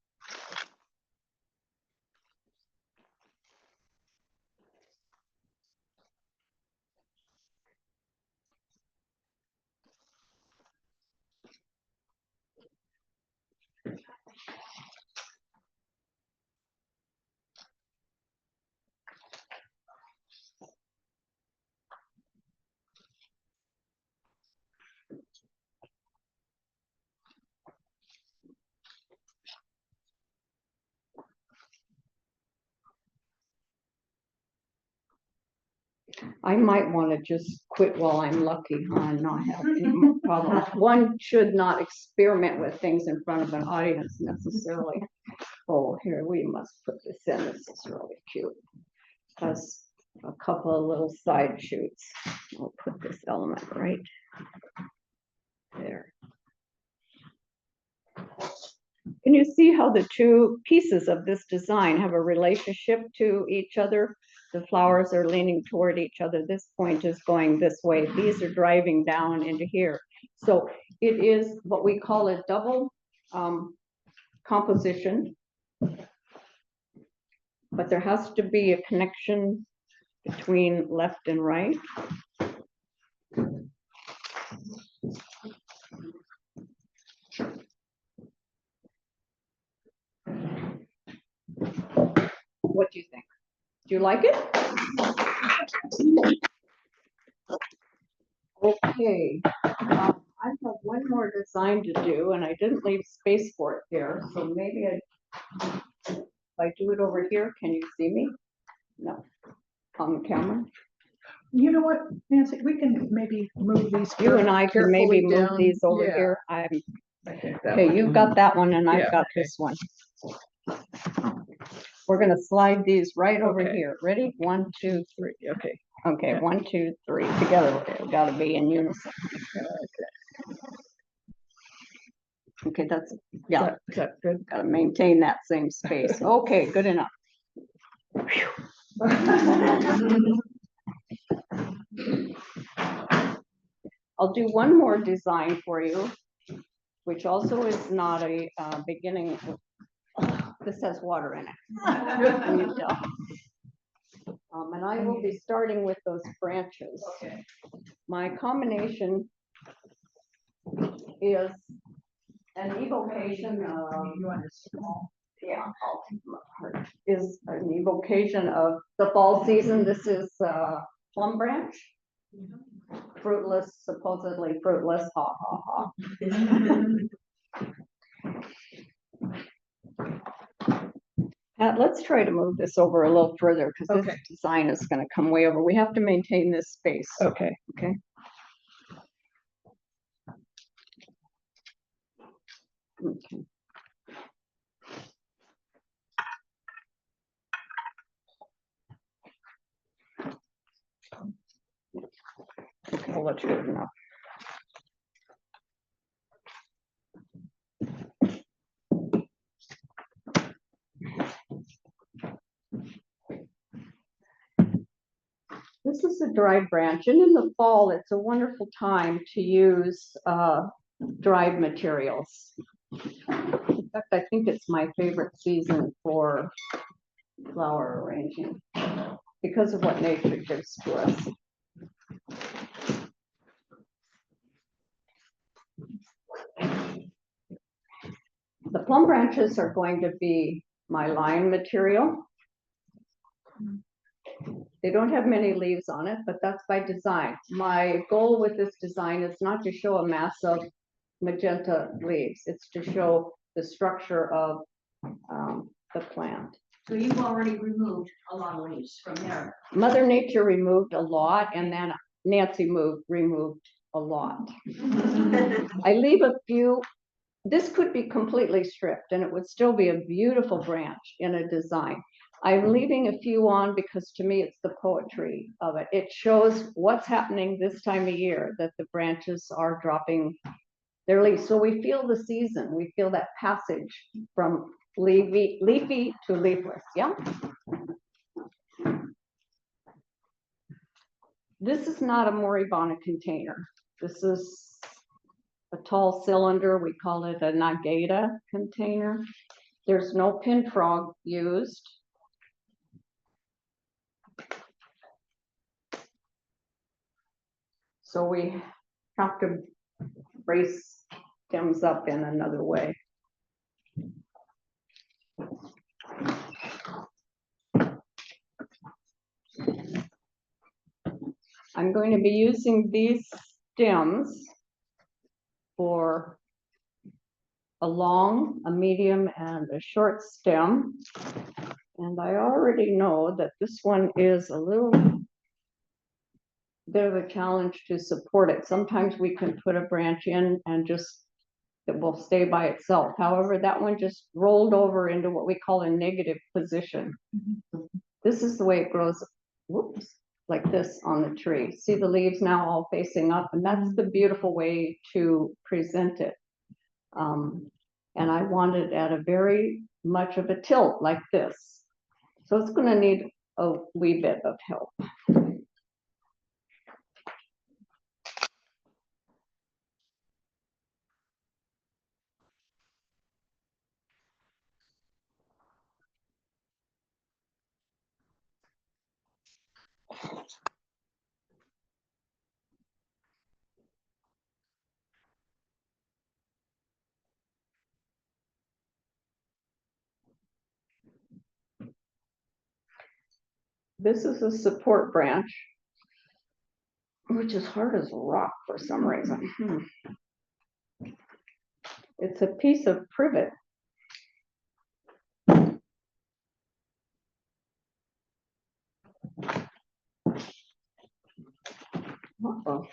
Speaker 3: I might want to just quit while I'm lucky and not have any more problems. One should not experiment with things in front of an audience necessarily. Oh, here, we must put this in. This is really cute. Has a couple of little side shoots. I'll put this element right there. Can you see how the two pieces of this design have a relationship to each other? The flowers are leaning toward each other. This point is going this way. These are driving down into here. So it is what we call a double composition. But there has to be a connection between left and right. What do you think? Do you like it? Okay, I have one more design to do and I didn't leave space for it here, so maybe if I do it over here, can you see me? No, on the camera.
Speaker 2: You know what, Nancy, we can maybe move these.
Speaker 3: You and I can maybe
Speaker 2: carefully
Speaker 3: move
Speaker 2: down.
Speaker 3: these over
Speaker 2: Yeah,
Speaker 3: here.
Speaker 2: I think that
Speaker 3: Okay,
Speaker 2: might-
Speaker 3: you've got that one and I've
Speaker 2: Yeah,
Speaker 3: got
Speaker 2: okay.
Speaker 3: this one. We're gonna slide these right over
Speaker 2: Okay.
Speaker 3: here. Ready? 1, 2, 3.
Speaker 2: Okay.
Speaker 3: Okay,
Speaker 2: Yeah.
Speaker 3: 1, 2, 3. Together, we gotta be in unison. Okay, that's, yeah,
Speaker 2: Is that good?
Speaker 3: gotta maintain that same space. Okay, good enough. I'll do one more design for you, which also is not a beginning. This has water in it. Can you tell? And I will be starting with those branches.
Speaker 2: Okay.
Speaker 3: My combination is an evocation of,
Speaker 2: You want a small?
Speaker 3: yeah, I'll take them apart, is an evocation of the fall season. This is plum branch. Fruitless, supposedly fruitless, ha ha ha. Let's try to move this over a little further because this
Speaker 2: Okay.
Speaker 3: design is going to come way over. We have to maintain this space.
Speaker 2: Okay.
Speaker 3: Okay. Okay. Okay, well, that's good enough. This is a dried branch, and in the fall, it's a wonderful time to use dried materials. In fact, I think it's my favorite season for flower arranging because of what nature gives to us. The plum branches are going to be my line material. They don't have many leaves on it, but that's by design. My goal with this design is not to show a mass of magenta leaves. It's to show the structure of the plant.
Speaker 6: So you've already removed a lot of leaves from there.
Speaker 3: Mother Nature removed a lot, and then Nancy removed a lot. I leave a few. This could be completely stripped and it would still be a beautiful branch in a design. I'm leaving a few on because to me it's the poetry of it. It shows what's happening this time of year, that the branches are dropping their leaves. So we feel the season, we feel that passage from leafy to leafless, yeah? This is not a Moribana container. This is a tall cylinder. We call it a Nagata container. There's no pin frog used. So we have to brace stems up in another way. I'm going to be using these stems for a long, a medium, and a short stem. And I already know that this one is a little bit of a challenge to support it. Sometimes we can put a branch in and just, it will stay by itself. However, that one just rolled over into what we call a negative position. This is the way it grows, whoops, like this on the tree. See the leaves now all facing up, and that's the beautiful way to present it. And I want it at a very much of a tilt like this. So it's going to need a wee bit of help. This is a support branch, which is hard as a rock for some reason. It's a piece of privet. Uh-oh.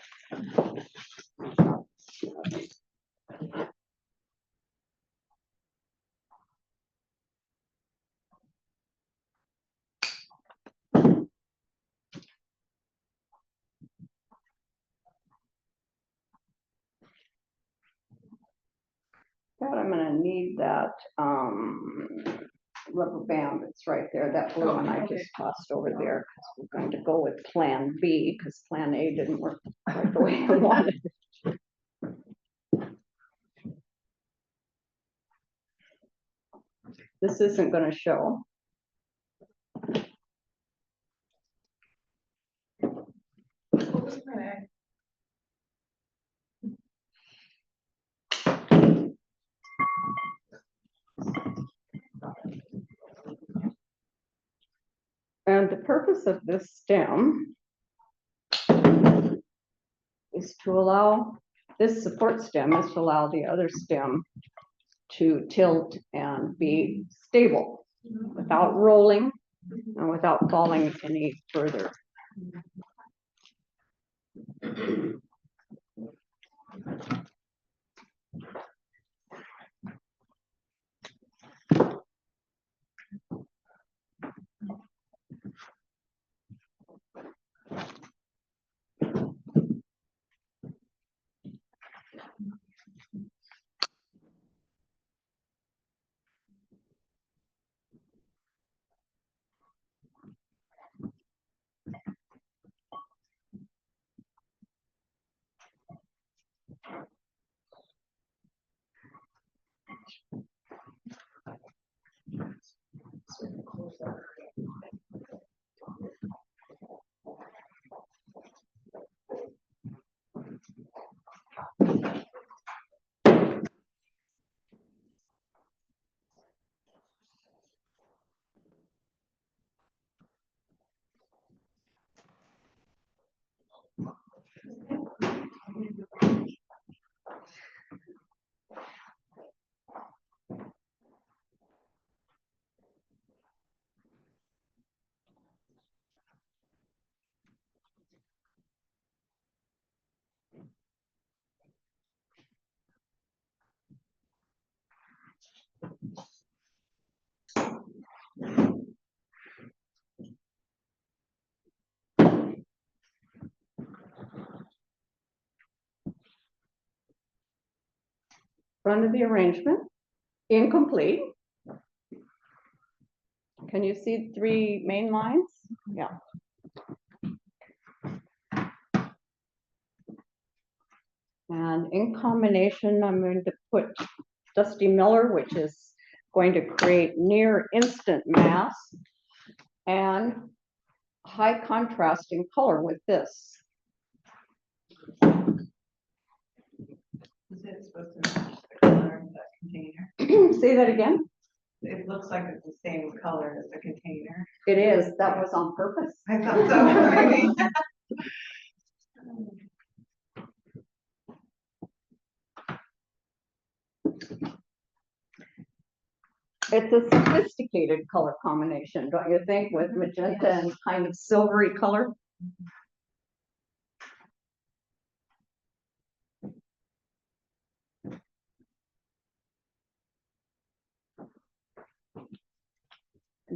Speaker 3: God, I'm gonna need that rubber band that's right there, that blue one I just tossed over there, because we're going to go with plan B, because plan A didn't work quite the way I wanted. This isn't gonna show.
Speaker 4: What was plan
Speaker 3: And the purpose of this stem is to allow, this support stem is to allow the other stem to tilt and be stable without rolling and without falling any further. front of the arrangement, incomplete. Can you see 3 main lines? Yeah. And in combination, I'm going to put Dusty Miller, which is going to create near instant mass and high contrasting color with this.
Speaker 5: Is it supposed to match the color of the container?
Speaker 3: Say that again?
Speaker 5: It looks like it's the same color as the container.
Speaker 3: It is. That was on purpose.
Speaker 5: I thought so. Maybe.
Speaker 3: It's a sophisticated color combination, don't you think, with magenta and kind of silvery color?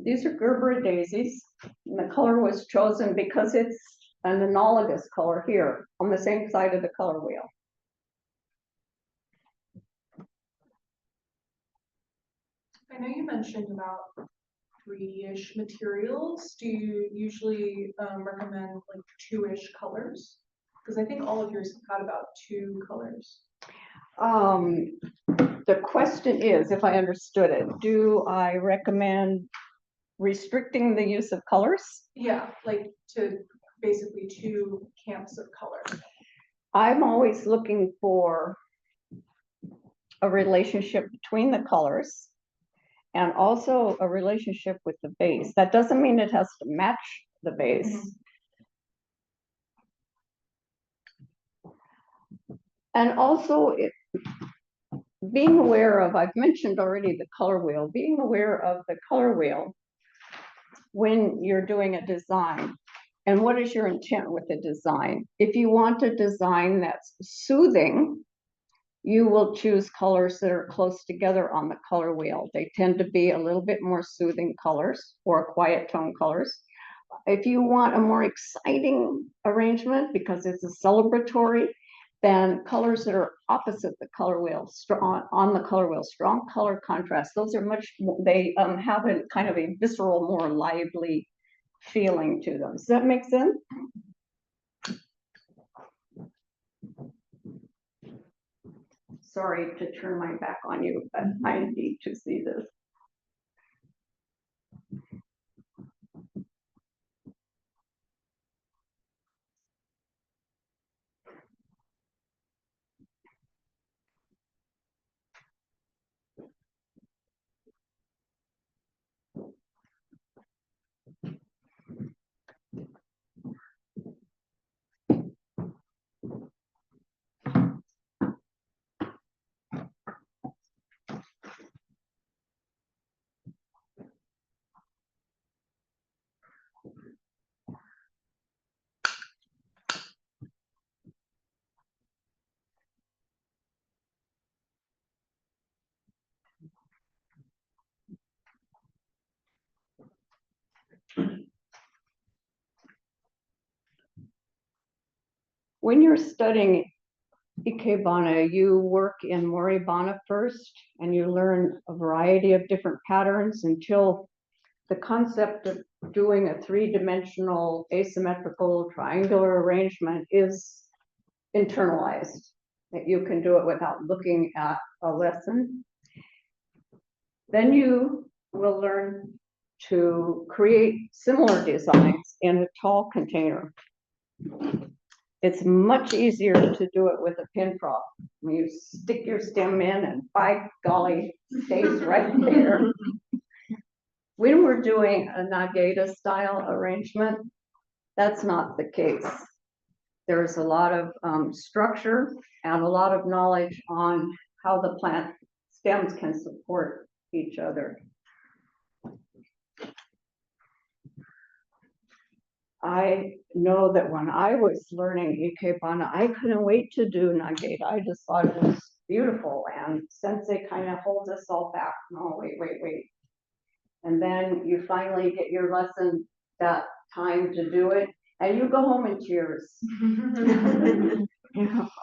Speaker 3: These are Gerbera daisies, and the color was chosen because it's an analogous color here on the same side of the color wheel.
Speaker 4: I know you mentioned about 3-ish materials. Do you usually recommend like 2-ish colors? Because I think all of yours have had about 2 colors.
Speaker 3: The question is, if I understood it, do I recommend restricting the use of colors?
Speaker 4: Yeah, like to basically 2 camps of color.
Speaker 3: I'm always looking for a relationship between the colors and also a relationship with the base. That doesn't mean it has to match the base. And also being aware of, I've mentioned already the color wheel, being aware of the color wheel when you're doing a design. And what is your intent with the design? If you want a design that's soothing, you will choose colors that are close together on the color wheel. They tend to be a little bit more soothing colors or quiet tone colors. If you want a more exciting arrangement because it's a celebratory, then colors that are opposite the color wheel, strong on the color wheel, strong color contrast. Those are much more, they have a kind of a visceral, more lively feeling to them. Does that make sense? Sorry to turn my back on you, but I need to see this. When you're studying Ikebana, you work in Moribana first, and you learn a variety of different patterns until the concept of doing a 3-dimensional asymmetrical triangular arrangement is internalized, that you can do it without looking at a lesson. Then you will learn to create similar designs in a tall container. It's much easier to do it with a pin prop. When you stick your stem in and by golly, it stays right there. When we're doing a Nagata style arrangement, that's not the case. There's a lot of structure and a lot of knowledge on how the plant stems can support each other. I know that when I was learning Ikebana, I couldn't wait to do Nagata. I just thought it was beautiful, and Sensei kind of holds us all back. No, wait. And then you finally get your lesson that time to do it, and you go home in tears.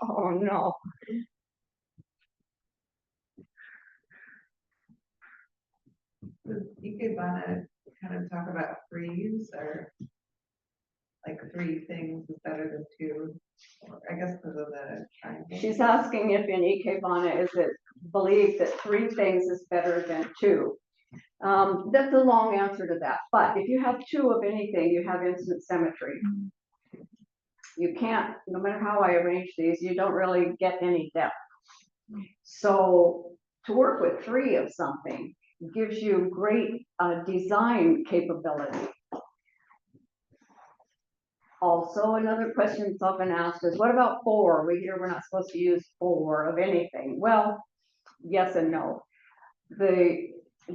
Speaker 3: Oh no.
Speaker 5: Does Ikebana kind of talk about threes or like 3 things is better than 2? Or I guess because of the triangle.
Speaker 3: She's asking if in Ikebana is it believed that 3 things is better than 2. That's a long answer to that, but if you have 2 of anything, you have instant symmetry. You can't, no matter how I arrange these, you don't really get any depth. So to work with 3 of something gives you great design capability. Also, another question that's often asked is, what about 4? We hear we're not supposed to use 4 of anything. Well, yes and no. The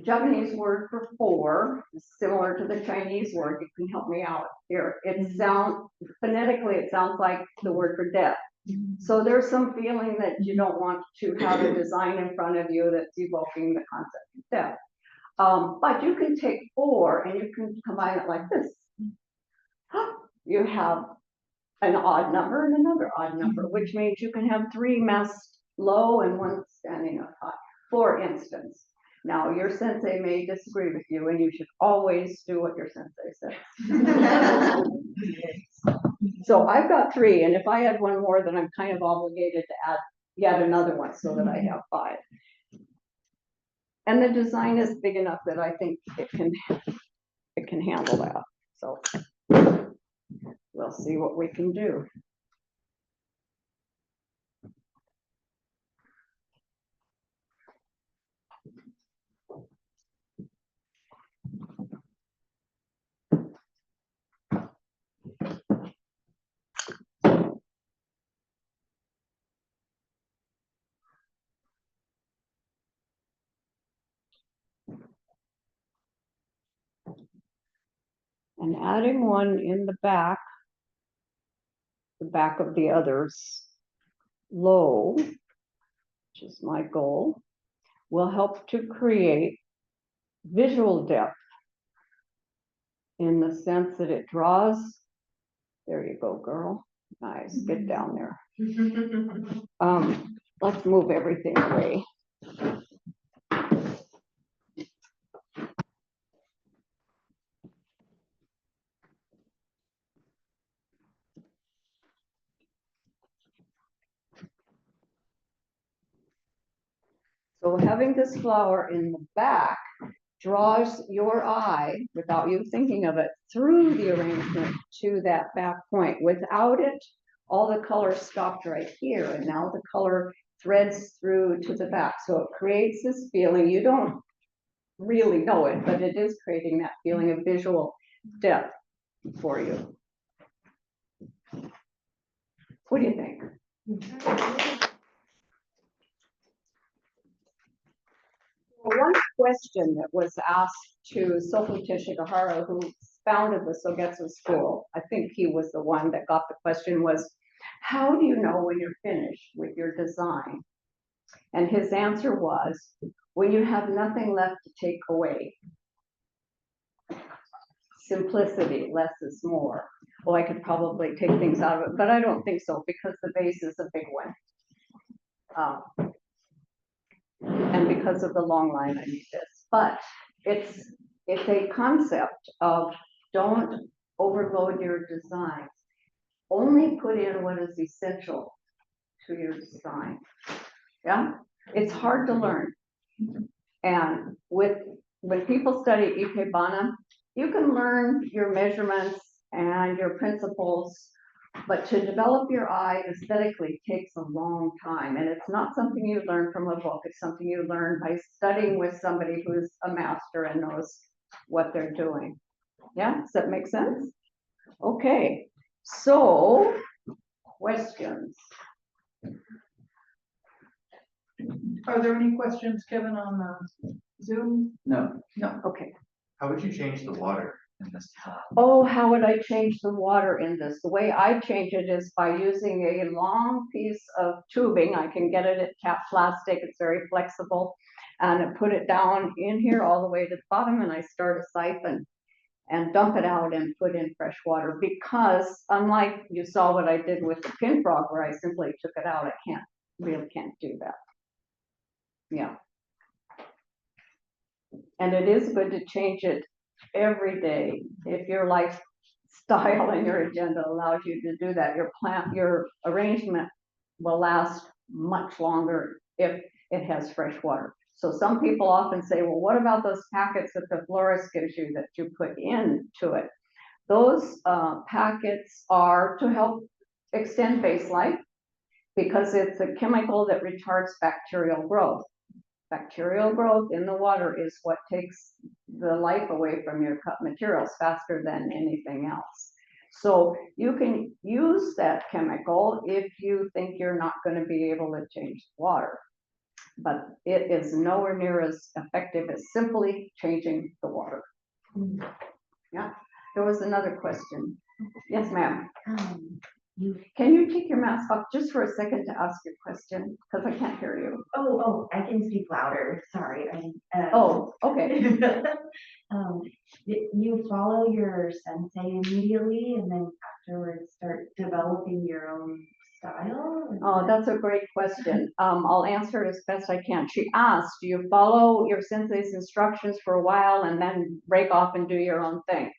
Speaker 3: Japanese word for 4 is similar to the Chinese word. You can help me out here. It sounds, phonetically, it sounds like the word for death. So there's some feeling that you don't want to have a design in front of you that's evoking the concept of death. But you can take 4 and you can combine it like this. You have an odd number and another odd number, which means you can have 3 masked low and 1 standing up high, for instance. Now, your sensei may disagree with you, and you should always do what your sensei says. So I've got 3, and if I add 1 more, then I'm kind of obligated to add yet another one so that I have 5. And the design is big enough that I think it can handle that. So we'll see what we can do. And adding 1 in the back of the others low, which is my goal, will help to create visual depth in the sense that it draws. There you go, girl. Nice, get down there. Let's move everything away. So having this flower in the back draws your eye, without you thinking of it, through the arrangement to that back point. Without it, all the color stopped right here, and now the color threads through to the back. So it creates this feeling, you don't really know it, but it is creating that feeling of visual depth for you. What do you think? One question that was asked to Sofu Teshigahara, who founded the Sogetsu School, I think he was the one that got the question, was, how do you know when you're finished with your design? And his answer was, when you have nothing left to take away. Simplicity, less is more. Well, I could probably take things out of it, but I don't think so, because the base is a big one. And because of the long line, I need this. But it's a concept of don't overload your design. Only put in what is essential to your design. Yeah, it's hard to learn. And when people study Ikebana, you can learn your measurements and your principles, but to develop your eye aesthetically takes a long time. And it's not something you learn from a book. It's something you learn by studying with somebody who's a master and knows what they're doing. Yeah, does that make sense? Okay, so questions.
Speaker 2: Are there any questions, Kevin, on Zoom?
Speaker 1: No.
Speaker 2: No, okay.
Speaker 7: How would you change the water in this?
Speaker 3: Oh, how would I change the water in this? The way I change it is by using a long piece of tubing. I can get it at Cap Plastic. It's very flexible. And I put it down in here all the way to the bottom, and I start a siphon and dump it out and put in fresh water. Because unlike you saw what I did with the pin frog, where I simply took it out, I really can't do that. Yeah. And it is good to change it every day. If your lifestyle and your agenda allows you to do that, your arrangement will last much longer if it has fresh water. So some people often say, well, what about those packets that the florist gives you that you put into it? Those packets are to help extend base life because it's a chemical that retards bacterial growth. Bacterial growth in the water is what takes the life away from your cut materials faster than anything else. So you can use that chemical if you think you're not going to be able to change the water. But it is nowhere near as effective as simply changing the water. Yeah, there was another question. Yes, ma'am. Can you take your mask off just for a second to ask your question? Because I can't hear you.
Speaker 8: Oh, I can speak louder. Sorry.
Speaker 3: Oh, okay.
Speaker 8: You follow your sensei immediately and then afterwards start developing your own style?
Speaker 3: Oh, that's a great question. I'll answer it as best I can. She asked, do you follow your sensei's instructions for a while and then break off and do your own thing?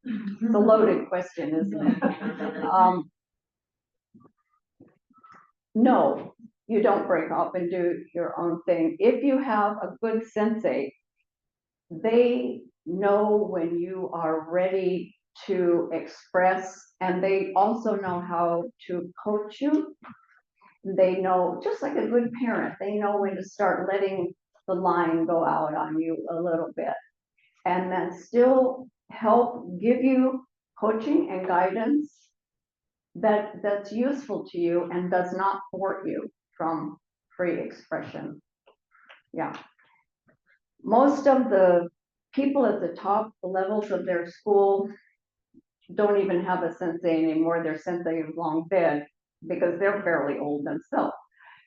Speaker 3: It's a loaded question, isn't it? No, you don't break off and do your own thing. If you have a good sensei, they know when you are ready to express, and they also know how to coach you. They know, just like a good parent, they know when to start letting the line go out on you a little bit, and then still help give you coaching and guidance that's useful to you and does not thwart you from free expression. Yeah. Most of the people at the top levels of their school don't even have a sensei anymore. Their sensei is long dead because they're fairly old themselves.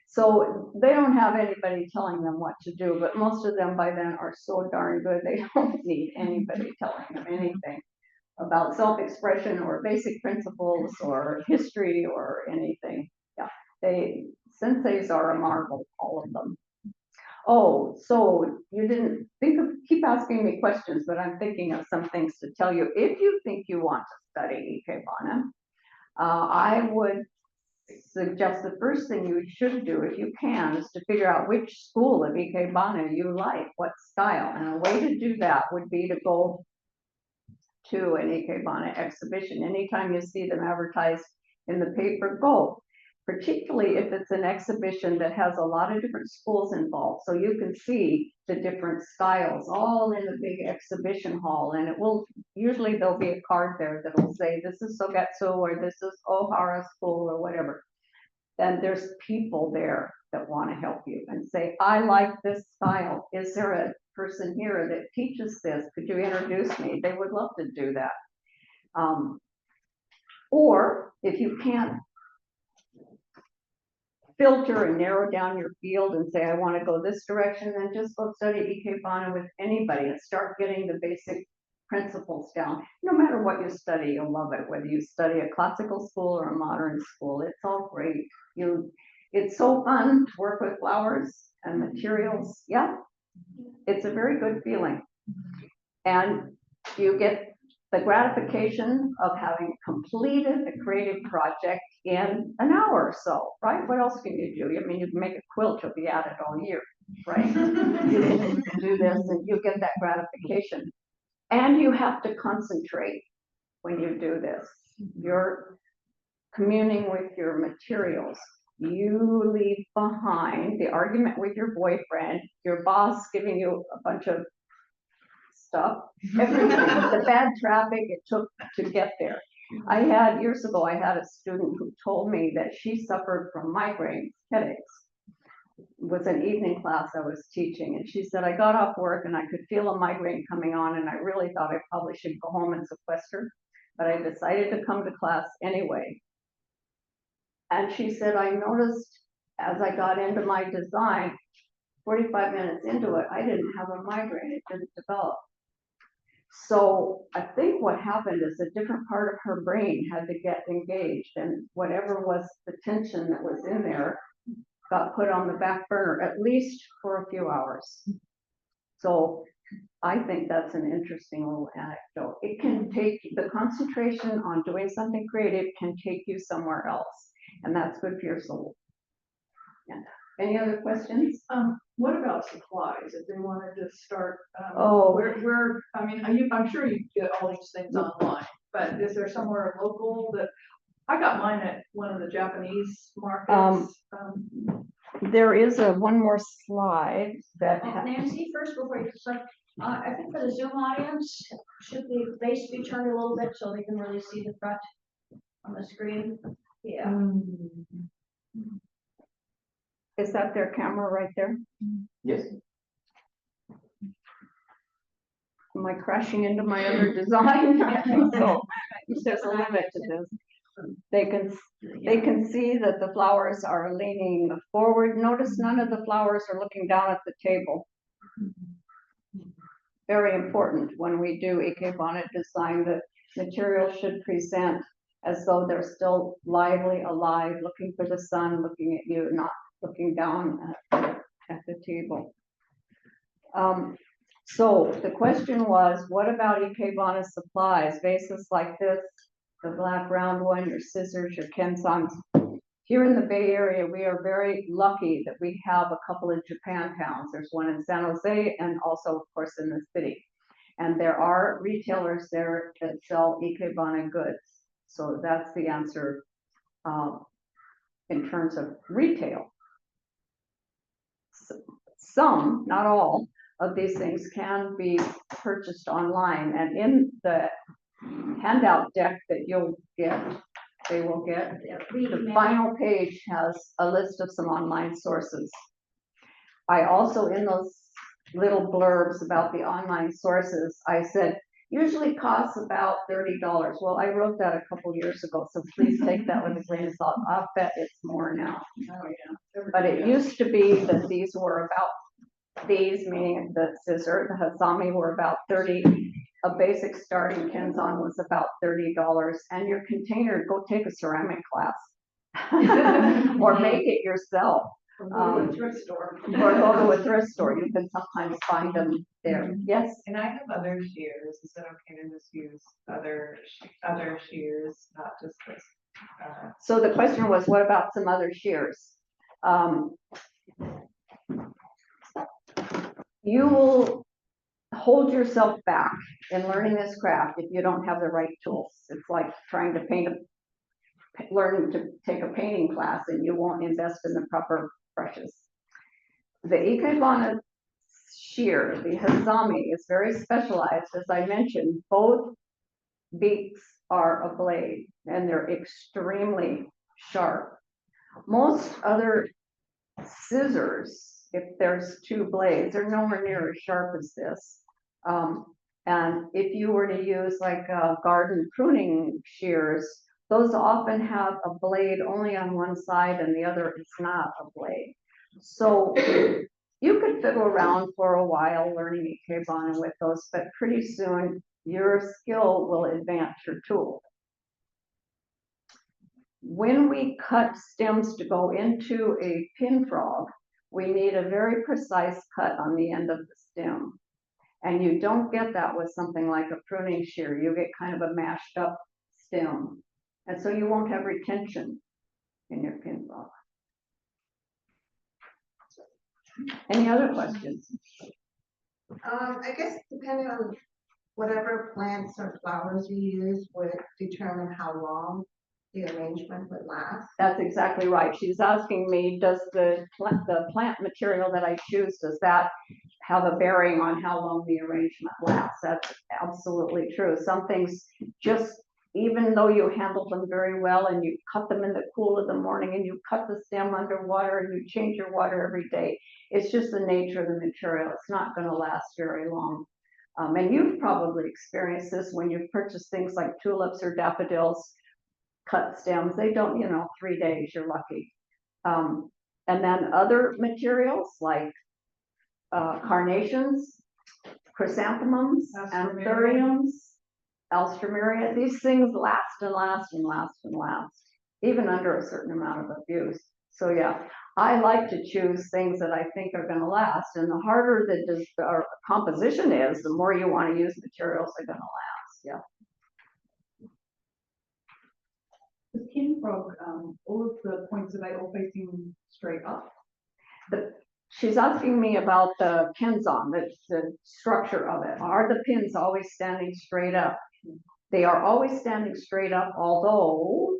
Speaker 3: So they don't have anybody telling them what to do, but most of them by then are so darn good, they don't need anybody telling them anything about self-expression or basic principles or history or anything. Yeah, senseis are a marvel, all of them. Oh, so you didn't keep asking me questions, but I'm thinking of some things to tell you. If you think you want to study Ikebana, I would suggest the first thing you should do, if you can, is to figure out which school of Ikebana you like, what style. And a way to do that would be to go to an Ikebana exhibition. Anytime you see them advertised in the paper, go. Particularly if it's an exhibition that has a lot of different schools involved. So you can see the different styles all in the big exhibition hall. And it will, usually there'll be a card there that'll say, this is Sogetsu or this is Ohara School or whatever. Then there's people there that want to help you and say, I like this style. Is there a person here that teaches this? Could you introduce me? They would love to do that. Or if you can't filter and narrow down your field and say, I want to go this direction, then just go study Ikebana with anybody and start getting the basic principles down. No matter what you study, you'll love it. Whether you study a classical school or a modern school, it's all great. It's so fun to work with flowers and materials. Yeah, it's a very good feeling. And you get the gratification of having completed a creative project in an hour or so, right? What else can you do? I mean, you can make a quilt, you'll be at it all year, right? You can do this and you get that gratification. And you have to concentrate when you do this. You're communing with your materials. You leave behind the argument with your boyfriend, your boss giving you a bunch of stuff, everything, the bad traffic it took to get there. Years ago, I had a student who told me that she suffered from migraines, headaches. It was an evening class I was teaching, and she said, I got off work and I could feel a migraine coming on, and I really thought I probably should go home and sequester, but I decided to come to class anyway. And she said, I noticed as I got into my design, 45 minutes into it, I didn't have a migraine, it didn't develop. So I think what happened is a different part of her brain had to get engaged, and whatever was the tension that was in there got put on the back burner, at least for a few hours. So I think that's an interesting little anecdote. It can take, the concentration on doing something creative can take you somewhere else, and that's good for your soul. Yeah. Any other questions?
Speaker 2: What about supplies, if they wanted to start?
Speaker 3: Oh.
Speaker 2: I mean, I'm sure you get all these things online, but is there somewhere local that, I got mine at one of the Japanese markets.
Speaker 3: There is one more slide that,
Speaker 6: Nancy, first before you start, I think for the Zoom audience, should the base be turned a little bit so they can really see the front on the screen? Yeah.
Speaker 3: is that their camera right there?
Speaker 1: Yes.
Speaker 3: Am I crashing into my other design? I think so. There's a limit to this. They can see that the flowers are leaning forward. Notice none of the flowers are looking down at the table. Very important when we do Ikebana design, the material should present as though they're still lively, alive, looking for the sun, looking at you, not looking down at the table. So the question was, what about Ikebana supplies? Vases like this, the black round one, your scissors, your kenzans. Here in the Bay Area, we are very lucky that we have a couple of Japantowns. There's one in San Jose and also, of course, in the city. And there are retailers there that sell Ikebana goods. So that's the answer in terms of retail. Some, not all, of these things can be purchased online. And in the handout deck that you'll get, they will get, the final page has a list of some online sources. I also, in those little blurbs about the online sources, I said, usually costs about $30. Well, I wrote that a couple years ago, so please take that with a grain of salt. I'll bet it's more now.
Speaker 2: Oh, yeah.
Speaker 3: But it used to be that these were about, these meaning the scissor, the hasami, were about 30. A basic starting kenzan was about $30, and your container, go take a ceramic class or make it yourself.
Speaker 2: Go to a thrift store.
Speaker 3: Or go to a thrift store. You can sometimes find them there. Yes.
Speaker 5: And I have other shears. Is it okay to just use other shears, not just this?
Speaker 3: So the question was, what about some other shears? You will hold yourself back in learning this craft if you don't have the right tools. It's like trying to learn to take a painting class and you won't invest in the proper brushes. The Ikebana shear, the hasami, is very specialized. As I mentioned, both beaks are a blade and they're extremely sharp. Most other scissors, if there's two blades, are nowhere near as sharp as this. And if you were to use like garden pruning shears, those often have a blade only on one side and the other is not a blade. So you could fiddle around for a while learning Ikebana with those, but pretty soon your skill will advance your tool. When we cut stems to go into a pin frog, we need a very precise cut on the end of the stem. And you don't get that with something like a pruning shear. You get kind of a mashed up stem. And so you won't have retention in your pin frog. Any other questions?
Speaker 9: I guess depending on whatever plants or flowers you use would determine how long the arrangement would last.
Speaker 3: That's exactly right. She's asking me, does the plant material that I choose, does that have a bearing on how long the arrangement lasts? That's absolutely true. Some things just, even though you handle them very well and you cut them in the cool of the morning and you cut the stem underwater and you change your water every day, it's just the nature of the material. It's not going to last very long. And you've probably experienced this when you've purchased things like tulips or daffodils, cut stems. They don't, 3 days, you're lucky. And then other materials like carnations, chrysanthemums, anthuriums, alstroemeria, these things last and last and last and last, even under a certain amount of abuse. So yeah, I like to choose things that I think are gonna last, and the harder the composition is, the more you wanna use materials that are gonna last, yeah.
Speaker 5: The pin frog, all of the points, are they all facing straight up?
Speaker 3: She's asking me about the pins on, the structure of it. Are the pins always standing straight up? They are always standing straight up, although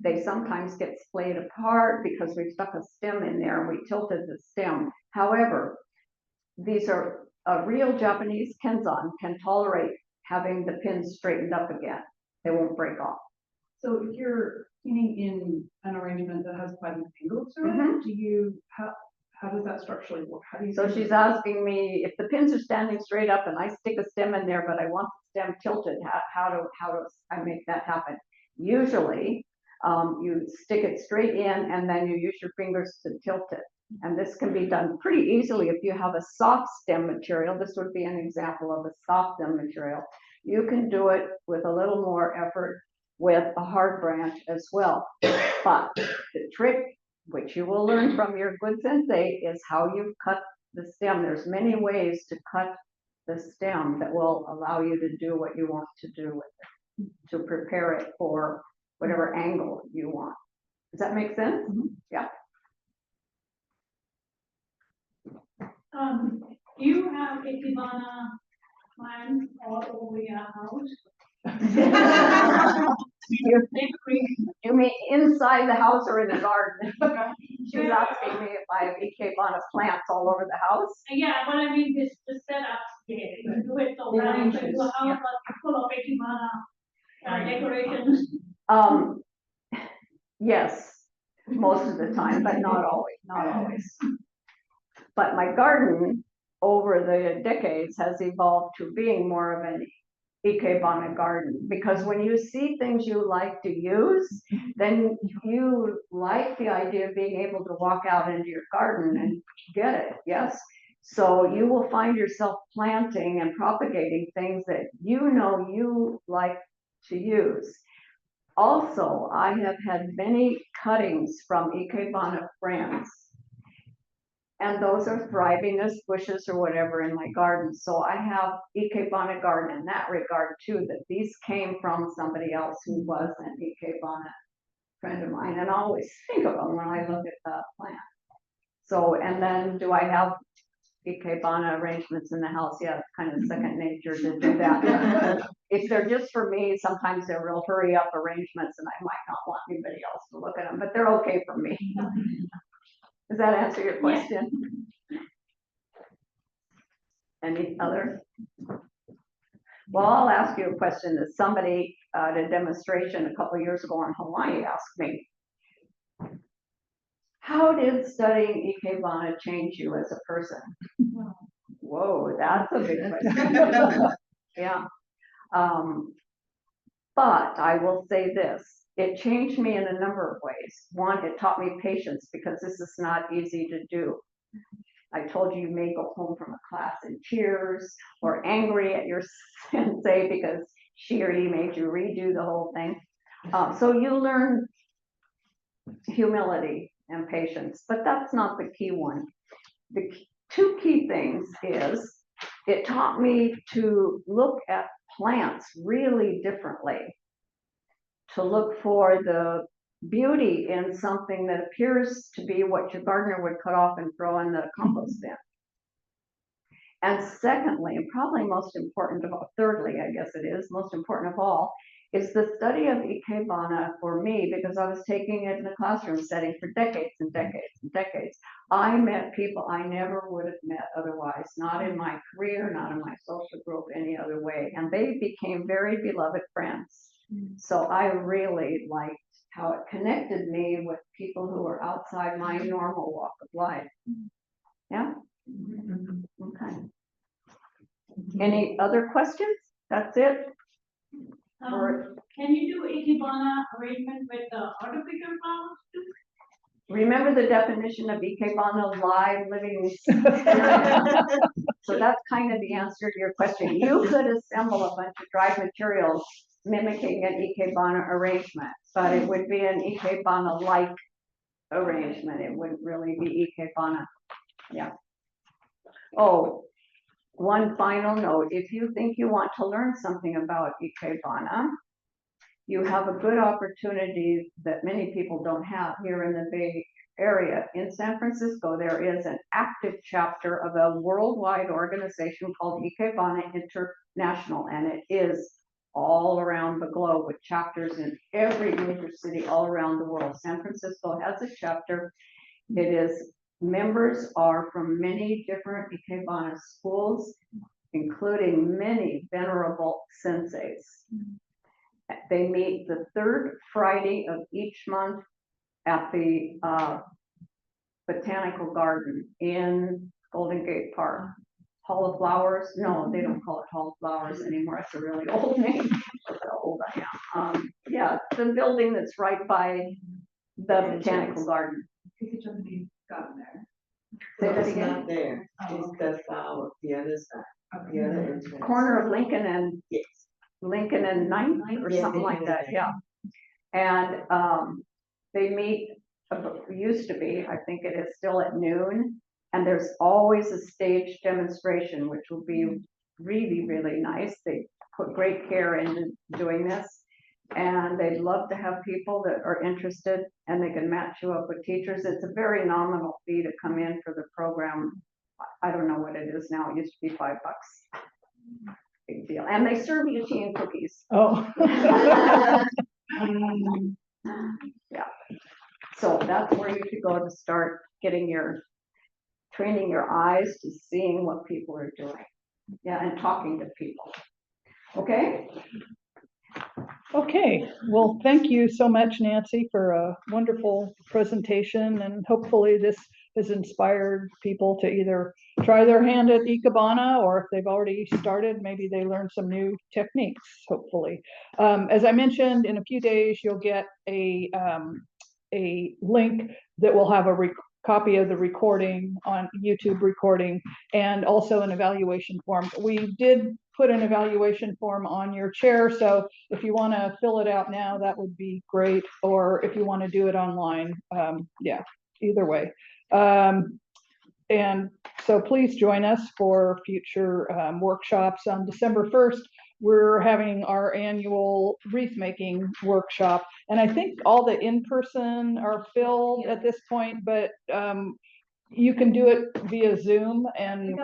Speaker 3: they sometimes get splayed apart because we stuck a stem in there and we tilted the stem. However, these are a real Japanese kenzan can tolerate having the pins straightened up again. They won't break off.
Speaker 5: So if you're pinning in an arrangement that has quite an angle to it,
Speaker 3: Mhm.
Speaker 5: do you, how does that structurally work? How do you?
Speaker 3: So she's asking me if the pins are standing straight up and I stick a stem in there, but I want the stem tilted, how do I make that happen? Usually, you stick it straight in and then you use your fingers to tilt it. And this can be done pretty easily if you have a soft stem material. This would be an example of a soft stem material. You can do it with a little more effort with a hard branch as well. But the trick, which you will learn from your good sensei, is how you cut the stem. There's many ways to cut the stem that will allow you to do what you want to do with it, to prepare it for whatever angle you want. Does that make sense?
Speaker 5: Mhm.
Speaker 3: Yeah.
Speaker 6: Do you have Ikebana plants all over your house?
Speaker 3: You mean inside the house or in the garden? She's asking me if I have Ikebana plants all over the house.
Speaker 6: Yeah, but I mean, this, the setup, yeah, you do it so
Speaker 2: The
Speaker 6: well, so
Speaker 2: arrangements,
Speaker 6: your house is full of Ikebana decorations.
Speaker 3: Yes, most of the time, but not always, not always. But my garden over the decades has evolved to being more of an Ikebana garden, because when you see things you like to use, then you like the idea of being able to walk out into your garden and get it, yes? So you will find yourself planting and propagating things that you know you like to use. Also, I have had many cuttings from Ikebana friends, and those are thriving as bushes or whatever in my garden. So I have Ikebana garden in that regard too, that these came from somebody else who was an Ikebana friend of mine, and I always think of them when I look at the plant. So, and then do I have Ikebana arrangements in the house? Yeah, it's kind of second nature to do that. If they're just for me, sometimes they're real hurry up arrangements and I might not want anybody else to look at them, but they're okay for me. Does that answer your question? Any other? Well, I'll ask you a question that somebody at a demonstration a couple of years ago in Hawaii asked me. How did studying Ikebana change you as a person? Whoa, that's a big question. Yeah. But I will say this, it changed me in a number of ways. One, it taught me patience because this is not easy to do. I told you may go home from a class in tears or angry at your sensei because she or he made you redo the whole thing. So you learn humility and patience, but that's not the key one. The two key things is it taught me to look at plants really differently, to look for the beauty in something that appears to be what your gardener would cut off and throw in the compost bin. And secondly, and probably most important of all, thirdly, I guess it is, most important of all, is the study of Ikebana for me, because I was taking it in a classroom setting for decades and decades and decades. I met people I never would have met otherwise, not in my career, not in my social group, any other way. And they became very beloved friends. So I really liked how it connected me with people who were outside my normal walk of life. Yeah? Okay. Any other questions? That's it? Or
Speaker 6: Can you do Ikebana arrangement with the artificial flowers too?
Speaker 3: remember the definition of Ikebana, live, living. So that's kind of the answer to your question. You could assemble a bunch of dried materials mimicking an Ikebana arrangement, but it would be an Ikebana-like arrangement. It wouldn't really be Ikebana. Yeah. Oh, one final note, if you think you want to learn something about Ikebana, you have a good opportunity that many people don't have here in the Bay Area. In San Francisco, there is an active chapter of a worldwide organization called Ikebana International, and it is all around the globe with chapters in every major city all around the world. San Francisco has a chapter. It is, members are from many different Ikebana schools, including many venerable senseis. They meet the third Friday of each month at the Botanical Garden in Golden Gate Park. Hall of Flowers? No, they don't call it Hall of Flowers anymore. It's a really old name. That's how old I am. Yeah, the building that's right by the Botanical Garden.
Speaker 5: Because of the gotten there.
Speaker 3: Say
Speaker 10: No,
Speaker 3: that
Speaker 10: it's
Speaker 3: again?
Speaker 10: not there.
Speaker 5: Oh,
Speaker 10: It's
Speaker 5: okay.
Speaker 10: the flower, the other side, the other entrance.
Speaker 3: Corner of Lincoln and
Speaker 10: Yes.
Speaker 3: Lincoln and Ninth or
Speaker 10: Yeah,
Speaker 3: something like that, yeah. And they meet, used to be, I think it is still at noon. And there's always a stage demonstration, which will be really, really nice. They put great care into doing this. And they'd love to have people that are interested, and they can match you up with teachers. It's a very nominal fee to come in for the program. I don't know what it is now. It used to be $5. Big deal. And they serve you tea and cookies.
Speaker 2: Oh.
Speaker 3: Yeah. So that's where you could go to start getting training your eyes to seeing what people are doing. Yeah, and talking to people. Okay?
Speaker 2: Okay, well, thank you so much, Nancy, for a wonderful presentation, and hopefully this has inspired people to either try their hand at Ikebana, or if they've already started, maybe they learned some new techniques, hopefully. As I mentioned, in a few days, you'll get a link that will have a copy of the recording on YouTube recording, and also an evaluation form. We did put an evaluation form on your chair, so if you want to fill it out now, that would be great, or if you want to do it online, yeah, either way. And so please join us for future workshops. On December 1st, we're having our annual wreath making workshop, and I think all the in-person are filled at this point, but you can do it via Zoom, and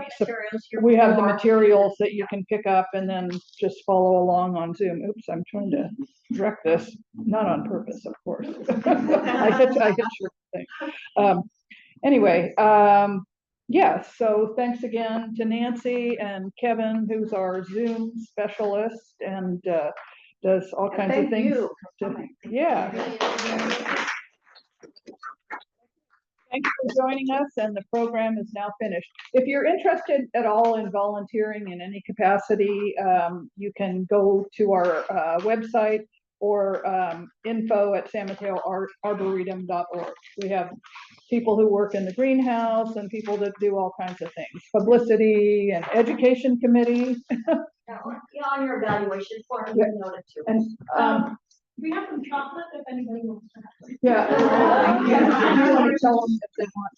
Speaker 2: we have the materials that you can pick up and then just follow along on Zoom. Oops, I'm trying to wreck this, not on purpose, of course. I hit your thing. Anyway, yeah, so thanks again to Nancy and Kevin, who's our Zoom specialist and does all kinds of things. Yeah. Thanks for joining us, and the program is now finished. If you're interested at all in volunteering in any capacity, you can go to our website or info@sanmataoarboretum.org. We have people who work in the greenhouse and people that do all kinds of things, publicity and education committee.
Speaker 6: Yeah, on your evaluation form, you can note it too.
Speaker 2: And
Speaker 4: We have some chocolate if anybody wants to have some.
Speaker 2: yeah, you want to tell them if they want